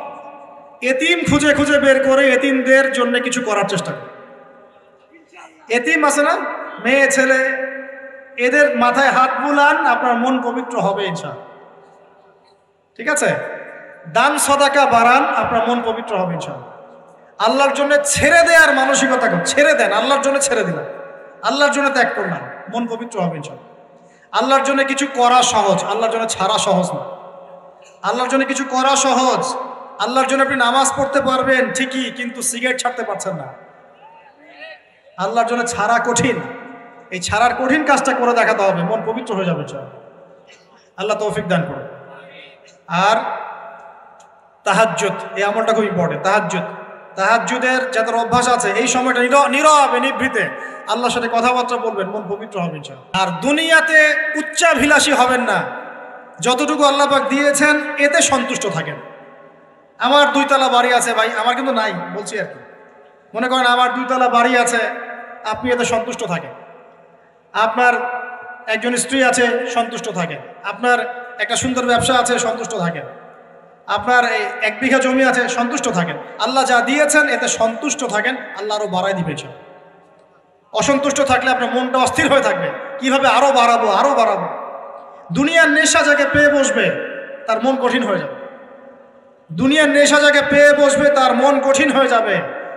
এতিম খুঁজে খুঁজে বের করে এতিমদের জন্য কিছু করার চেষ্টা করি। এতিম আছে না, মেয়ে ছেলে, এদের মাথায় হাত বুলান, আপনার মন পবিত্র হবে ইনশাআল্লাহ। ঠিক আছে, দান সদাকা বাড়ান, আপনার মন পবিত্র হবে ইনশাআল্লাহ। আল্লাহর জন্য ছেড়ে দেওয়ার মানসিকতা ছেড়ে দেন, আল্লাহর জন্য ছেড়ে দিলাম, আল্লাহর জন্য ত্যাগ করলাম, মন পবিত্র হবে ইনশাআল্লাহ। আল্লাহর জন্য কিছু করা সহজ, আল্লাহর জন্য ছাড়া সহজ না। আল্লাহর জন্য কিছু করা সহজ, আল্লাহর জন্য আপনি নামাজ পড়তে পারবেন ঠিকই, কিন্তু সিগারেট ছাড়তে পারছেন না। আল্লাহর জন্য ছাড়া কঠিন, এই ছাড়ার কঠিন কাজটা করে দেখাতে হবে, মন পবিত্র হয়ে যাবে ইনশাআল্লাহ। আল্লাহ তৌফিক দান করুন। আর তাহাজ্জুদ, এই আমলটা খুব ইম্পর্টেন্ট। তাহাজ্জুদের যাদের অভ্যাস আছে, এই সময়টা নীরবে নিভৃতে আল্লাহর সাথে কথাবার্তা বলবেন, মন পবিত্র হবে ইনশাআল্লাহ। আর দুনিয়াতে উচ্চাভিলাষী হবেন না, যতটুকু আল্লাহ পাক দিয়েছেন এতে সন্তুষ্ট থাকেন। আমার 2 তলা বাড়ি আছে ভাই, আমার কিন্তু নাই, বলছি আর কি। মনে করেন আমার 2 তলা বাড়ি আছে, আপনি এতে সন্তুষ্ট থাকেন। আপনার একজন স্ত্রী আছে, সন্তুষ্ট থাকেন। আপনার একটা সুন্দর ব্যবসা আছে, সন্তুষ্ট থাকেন। আপনার 1 বিঘা জমি আছে, সন্তুষ্ট থাকেন। আল্লাহ যা দিয়েছেন এতে সন্তুষ্ট থাকেন, আল্লাহ আরো বাড়াই দিবেছেন। অসন্তুষ্ট থাকলে আপনার মনটা অস্থির হয়ে থাকবে, কিভাবে আরো বাড়াবো আরো বাড়াবো। দুনিয়ার নেশা যাকে পেয়ে বসবে তার মন কঠিন হয়ে যাবে। দুনিয়ার নেশা যাকে পেয়ে বসবে তার মন কঠিন হয়ে যাবে।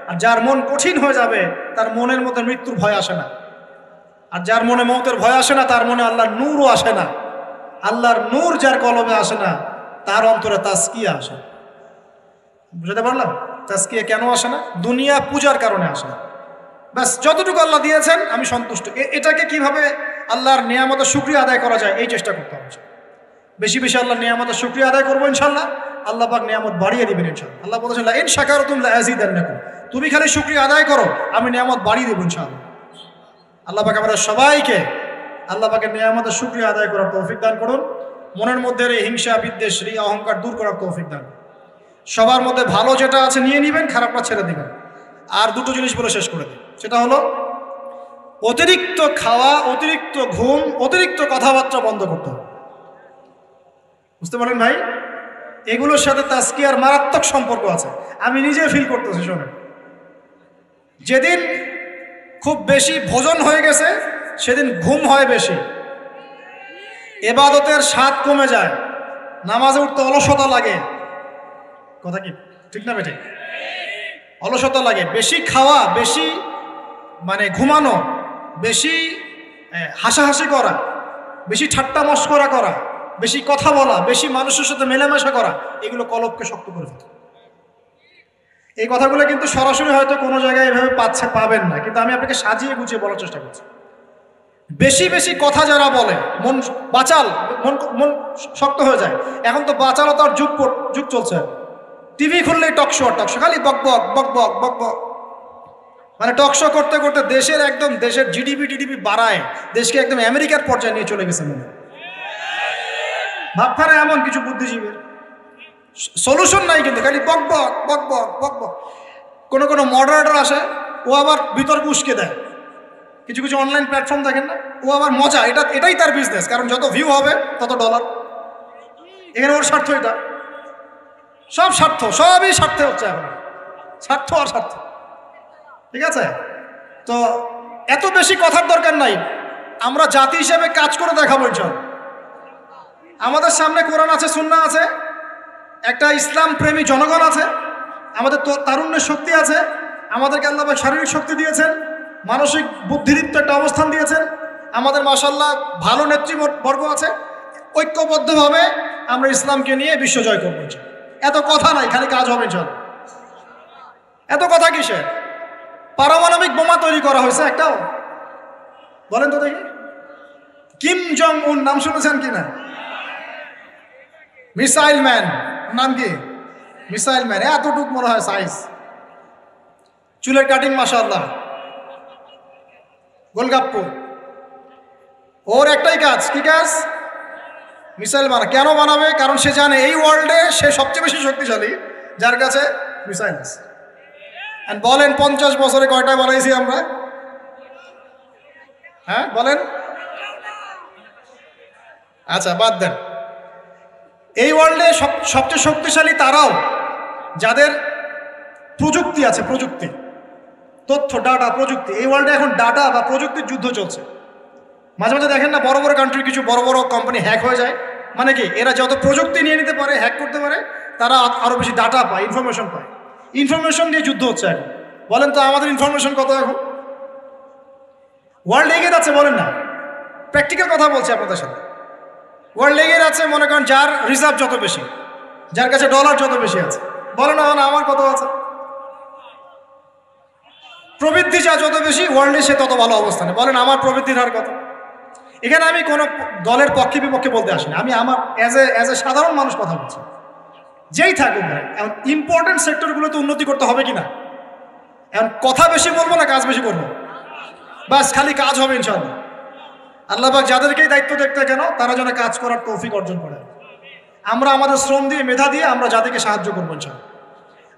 আর যার মন কঠিন হয়ে যাবে তার মনের মধ্যে মৃত্যুর ভয় আসে না। আর যার মনে মৌতের ভয় আসে না, তার মনে আল্লাহর নূরও আসে না। আল্লাহর নূর যার কলবে আসে না, তার অন্তরে তাজকিয়া আসে। বুঝতে পারলাম? তাজকিয়া কেন আসে না? দুনিয়া পূজার কারণে আসে না। ব্যাস, যতটুকু আল্লাহ দিয়েছেন আমি সন্তুষ্ট। এটাকে কিভাবে আল্লাহর নিয়ামতের শুকরিয়া আদায় করা যায়, এই চেষ্টা করতে হবে। বেশি বেশি আল্লাহর নিয়ামতের শুকরিয়া আদায় করবো ইনশাআল্লাহ, আল্লাহ পাক নিয়ামত বাড়িয়ে দিবেন ইনশাআল্লাহ। আল্লাহ বলেছেন লা ইন শাকারতুম লা আযীদান্নাকুম, তুমি খালি শুকরিয়া আদায় করো, আমি নিয়ামত বাড়িয়ে দেব ইনশাআল্লাহ। আল্লাহ পাক আমাদের সবাইকে আল্লাহ পাকের নিয়ামতের শুকরিয়া আদায় করার তৌফিক দান করুন। মনের মধ্যে হিংসা, বিদ্বেষ, রিয়া, অহংকার দূর করার তৌফিক দান। সবার মধ্যে ভালো যেটা আছে নিয়ে নেবেন, খারাপটা ছেড়ে দিবেন। আর 2টো জিনিস বলে শেষ করে দিই, সেটা হলো অতিরিক্ত খাওয়া, অতিরিক্ত ঘুম, অতিরিক্ত কথাবার্তা বন্ধ করতে হবে। বুঝতে পারেন ভাই? এগুলোর সাথে তাজকিয়ার মারাত্মক সম্পর্ক আছে, আমি নিজে ফিল করতেছি। শোনেন, যেদিন খুব বেশি ভোজন হয়ে গেছে সেদিন ঘুম হয় বেশি, ইবাদতের স্বাদ কমে যায়, নামাজে উঠতে অলসতা লাগে। কথা কি ঠিক না বেঠিক? অলসতা লাগে। বেশি খাওয়া, বেশি ঘুমানো, বেশি হাসাহাসি করা, বেশি ঠাট্টা মস্করা করা, বেশি কথা বলা, বেশি মানুষের সাথে মেলামেশা করা, এগুলো কলবকে শক্ত করে ফেলে। এই কথাগুলো কিন্তু সরাসরি হয়তো কোনো জায়গায় এভাবে পাবেন না, কিন্তু আমি আপনাকে সাজিয়ে গুছিয়ে বলার চেষ্টা করছি। বেশি বেশি কথা যারা বলে, মন শক্ত হয়ে যায়। এখন তো বাচালতার যুগ চলছে। টিভি খুললেই টকশো খালি বকবক বকবক বকবক। টকশো করতে করতে দেশের জিডিপি বাড়ায়, দেশকে একদম আমেরিকার পর্যায়ে নিয়ে চলে গেছে। মনে ভাবখানে এমন কিছু বুদ্ধিজীবীর সলিউশন নাই, কিন্তু খালি বকবক বকবক বকবক। কোনো মডারেটর আসে, ও আবার বিতর্ক উস্কে দেয়। কিছু অনলাইন প্ল্যাটফর্ম দেখেন না, ও আবার মজা, এটাই তার বিজনেস, কারণ যত ভিউ হবে তত ডলার। এখানে ওর স্বার্থ, এটা সব স্বার্থ, সবই স্বার্থে হচ্ছে এখন, স্বার্থ আর স্বার্থ। ঠিক আছে, তো এত বেশি কথার দরকার নাই। আমরা জাতি হিসেবে কাজ করে দেখাবো ইনশাআল্লাহ। আমাদের সামনে কোরআন আছে, সুন্নাহ আছে, একটা ইসলাম প্রেমী জনগণ আছে, আমাদের তারুণ্যের শক্তি আছে, আমাদেরকে আল্লাহ শারীরিক শক্তি দিয়েছেন, মানসিক বুদ্ধিদীপ্ত একটা অবস্থান দিয়েছেন, আমাদের মাশাআল্লাহ ভালো নেতৃবর্গ আছে। ঐক্যবদ্ধভাবে আমরা ইসলামকে নিয়ে বিশ্ব জয় করবো। এত কথা নাই, খালি কাজ হবে ইনশাআল্লাহ। এত কথা কিসের? পারমাণবিক বোমা তৈরি করা হয়েছে একটাও? বলেন তো দেখি, কিম জং উন নাম শুনেছেন কিনা? মিসাইল ম্যান নাম কি? মিসাইল ম্যান, এতটুক মনে হয় সাইজ, চুলের কাটিং মাশাআল্লাহ, গোলগাপ্পু। ওর একটাই কাজ, কি কাজ? মিসাইল বানা। কেন বানাবে? কারণ সে জানে এই ওয়ার্ল্ডে সে সবচেয়ে বেশি শক্তিশালী, যার কাছে মিসাইল আছে। বলেন 50 বছরে কয়টা বানাইছি আমরা? হ্যাঁ বলেন। আচ্ছা বাদ দেন, এই ওয়ার্ল্ডে সবচেয়ে শক্তিশালী তারাও যাদের প্রযুক্তি আছে, প্রযুক্তি, তথ্য, ডাটা, প্রযুক্তি। এই ওয়ার্ল্ডে এখন ডাটা বা প্রযুক্তির যুদ্ধ চলছে। মাঝে মাঝে দেখেন না বড় বড় কান্ট্রির কিছু বড় বড় কোম্পানি হ্যাক হয়ে যায়। মানে কি, এরা যত প্রযুক্তি নিয়ে নিতে পারে, হ্যাক করতে পারে, তারা আরো বেশি ডাটা পায়, ইনফরমেশন পায়। ইনফরমেশন দিয়ে যুদ্ধ হচ্ছে এখন। বলেন তো আমাদের ইনফরমেশন কত এখন? ওয়ার্ল্ড এগিয়ে যাচ্ছে, বলেন না, প্র্যাকটিক্যাল কথা বলছি আপনাদের সাথে। ওয়ার্ল্ড এগিয়ে যাচ্ছে, মনে করেন যার রিজার্ভ যত বেশি, যার কাছে ডলার যত বেশি আছে। বলেন না আমার কত আছে? প্রবৃদ্ধি যা যত বেশি ওয়ার্ল্ডে সে তত ভালো অবস্থানে। বলেন আমার প্রবৃদ্ধির হার কত? এখানে আমি কোনো দলের পক্ষে বিপক্ষে বলতে আসিনি, আমি আমার অ্যাজ এ সাধারণ মানুষ কথা বলছি। যেই থাকুক ভাই, এখন ইম্পর্টেন্ট সেক্টরগুলোতে উন্নতি করতে হবে কিনা? এখন কথা বেশি বলবো না কাজ বেশি করবো? বাস খালি কাজ হবে ইনশাআল্লাহ। আল্লাহ পাক যাদেরকেই দায়িত্ব দেখতে কেন, তারা যেন কাজ করার তৌফিক অর্জন করে। আমরা আমাদের শ্রম দিয়ে, মেধা দিয়ে আমরা জাতিকে সাহায্য করবো ইনশাআল্লাহ।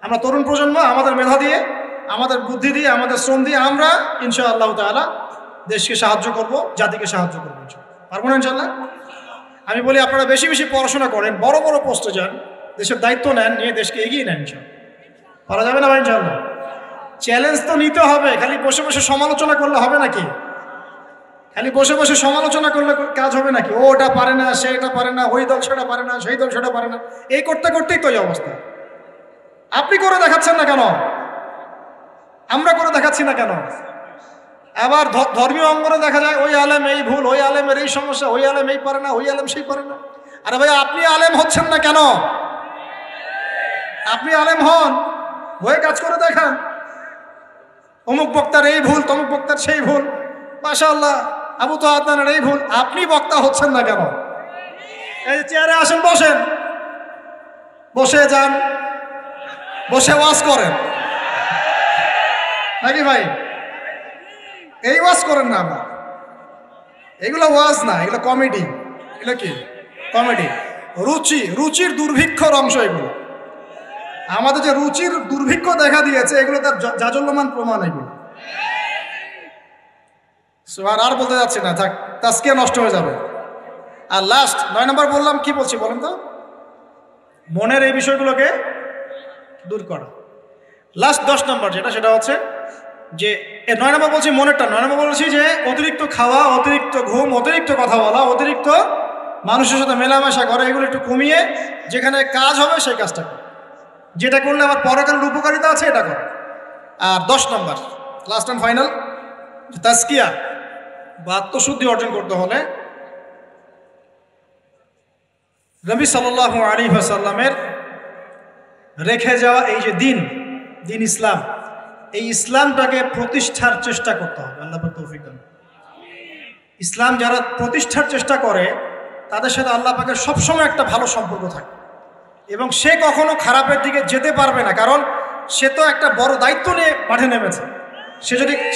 আমরা তরুণ প্রজন্ম, আমাদের মেধা দিয়ে, আমাদের বুদ্ধি দিয়ে, আমাদের শ্রম দিয়ে আমরা ইনশাআল্লাহ তাআলা দেশকে সাহায্য করব, জাতিকে সাহায্য করবো ইনশাআল্লাহ। পারবো না ইনশাআল্লাহ? আমি বলি আপনারা বেশি বেশি পড়াশোনা করেন, বড় বড় পোস্টে যান, দেশের দায়িত্ব নেন, নিয়ে দেশকে এগিয়ে নেন ইনশাআল্লাহ। পারা যাবে না ভাই ইনশাআল্লাহ? চ্যালেঞ্জ তো নিতে হবে, খালি বসে বসে সমালোচনা করলে হবে নাকি? খালি বসে বসে সমালোচনা করলে কাজ হবে নাকি? ও ওটা পারে না, সে এটা পারে না, ওই দল সেটা পারে না, সেই দল সেটা পারে না, এই করতে করতেই তো এই অবস্থা। আপনি করে দেখাচ্ছেন না কেন? আমরা করে দেখাচ্ছি না কেন? আবার ধর্মীয় অঙ্গনে দেখা যায় ওই আলেম এই ভুল, ওই আলেমের এই সমস্যা, ওই আলেম এই পারে না, ওই আলেম সেই পারে না। আরে ভাই আপনি আলেম হচ্ছেন না কেন? আপনি আলেম হন, হয়ে কাজ করে দেখান। অমুক বক্তার এই ভুল, তমুক বক্তার সেই ভুল, মাশাআল্লাহ আবু তো আদনানের এই ভুল, আপনি বক্তা হচ্ছেন না কেন? এই চেয়ারে আসেন, বসেন, বসে যান, বসে ওয়াজ করেন নাকি ভাই? এই ওয়াজ করেন না আমরা, এগুলো ওয়াজ না, এগুলো কমেডি। এগুলো কি কমেডি? রুচির দুর্ভিক্ষর অংশ এগুলো। আমাদের যে রুচির দুর্ভিক্ষ দেখা দিয়েছে, এগুলো তার জাজল্যমান প্রমাণ। এগুলো আর বলতে যাচ্ছি না, থাক, তাজকিয়া নষ্ট হয়ে যাবে। আর লাস্ট 9 নম্বর বললাম, কি বলছি বলেন তো? মনের এই বিষয়গুলোকে দূর করা। লাস্ট 10 নম্বর যেটা, সেটা হচ্ছে যে 9 নম্বর বলছি মনেরটা। 9 নম্বর বলছি যে অতিরিক্ত খাওয়া, অতিরিক্ত ঘুম, অতিরিক্ত কথা বলা, অতিরিক্ত মানুষের সাথে মেলামেশা করা, এগুলো একটু কমিয়ে যেখানে কাজ হবে সেই কাজটা করে, যেটা করলে আমার পরকালের উপকারিতা আছে এটা করে। আর 10 নম্বর লাস্ট অ্যান্ড ফাইনাল, তাজকিয়া বা আত্মশুদ্ধি অর্জন করতে হলে নবী সাল্লাল্লাহু আলাইহি ওয়াসাল্লামের রেখে যাওয়া এই যে দিন ইসলাম, এই ইসলামটাকে প্রতিষ্ঠার চেষ্টা করতে হবে। আল্লাহ পাক তৌফিক দান। ইসলাম যারা প্রতিষ্ঠার চেষ্টা করে তাদের সাথে আল্লাহ পাকের সবসময় একটা ভালো সম্পর্ক থাকে, এবং সে কখনো খারাপের দিকে যেতে পারবে না, কারণ সে তো একটা বড় দায়িত্ব নিয়ে মাঠে নেমেছে।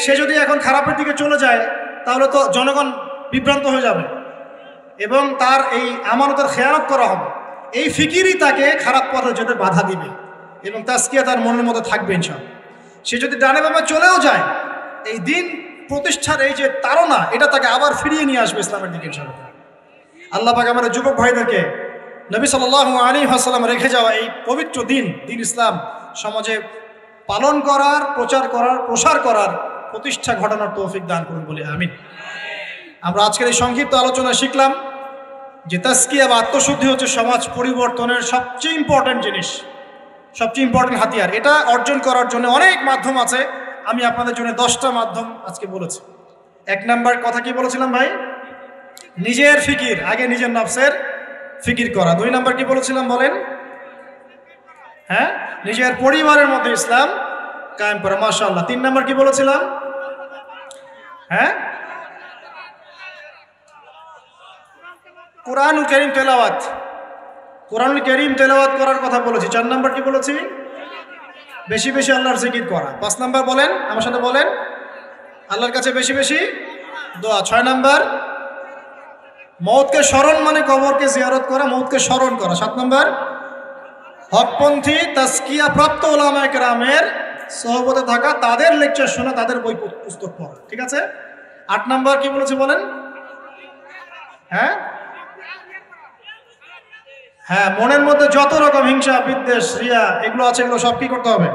সে যদি এখন খারাপের দিকে চলে যায়, তাহলে তো জনগণ বিভ্রান্ত হয়ে যাবে এবং তার এই আমানতের খেয়ানত করা হবে। এই ফিকিরই তাকে খারাপ পথে যেতে বাধা দিবে, এবং তাজকিয়া তার মনের মধ্যে থাকবে ইনশাআল্লাহ। সে যদি ডানে বামে চলেও যায়, এই দিন প্রতিষ্ঠার এই যে তাড়না, এটা তাকে আবার ফিরিয়ে নিয়ে আসবে ইসলামের দিকে ইনশাআল্লাহ। আল্লাহ পাক আমাদের যুবক ভাইদেরকে নবী সাল্লাল্লাহু আলাইহি ওয়াসাল্লাম রেখে যাওয়া এই পবিত্র দিন ইসলাম সমাজে পালন করার, প্রচার করার, প্রসার করার, প্রতিষ্ঠা ঘটানোর তৌফিক দান করুন বলে আমিন। আমরা আজকের এই সংক্ষিপ্ত আলোচনা শিখলাম যে তাজকিয়া বা আত্মশুদ্ধি হচ্ছে সমাজ পরিবর্তনের সবচেয়ে ইম্পর্টেন্ট জিনিস, সবচেয়ে ইম্পর্টেন্ট হাতিয়ার। এটা অর্জন করার জন্য অনেক মাধ্যম আছে। আমি আপনাদের জন্য 10টা মাধ্যম আজকে বলেছি। 1 নাম্বার কথা কি বলেছিলাম ভাই? নিজের ফিকির, আগে নিজের নফসের ফিকির করা। 2 নাম্বার কি বলেছিলাম বলেন? হ্যাঁ, নিজের পরিবারের মধ্যে ইসলাম কায়েম করা, মাশাআল্লাহ। 3 নাম্বার কি বলেছিলাম? হ্যাঁ, কোরআনুল কারীম তেলাওয়াত, কোরআনুল কারীম তেলাওয়াত করার কথা বলেছি। 4 নাম্বার কি বলেছি? বেশি বেশি আল্লাহর জিকির করা। 5 নাম্বার বলেন, আমার সাথে বলেন, আল্লাহর কাছে বেশি বেশি দোয়া। 6 নাম্বার মৌতকে স্মরণ, মানে কবরকে জিয়ারত করা, মৌতকে স্মরণ করা। 7 নাম্বার হকপন্থী তাজকিয়া প্রাপ্ত উলামায়ে কেরামের সোহবতে থাকা, তাদের লেকচার শোনা, তাদের বই পুস্তক পড়া। ঠিক আছে? 8 নাম্বার কি বলেছে বলেন? হ্যাঁ হ্যাঁ, মনের মধ্যে যত রকম হিংসা, বিদ্বেষ, রিয়া এগুলো আছে, এগুলো সব কি করতে হবে?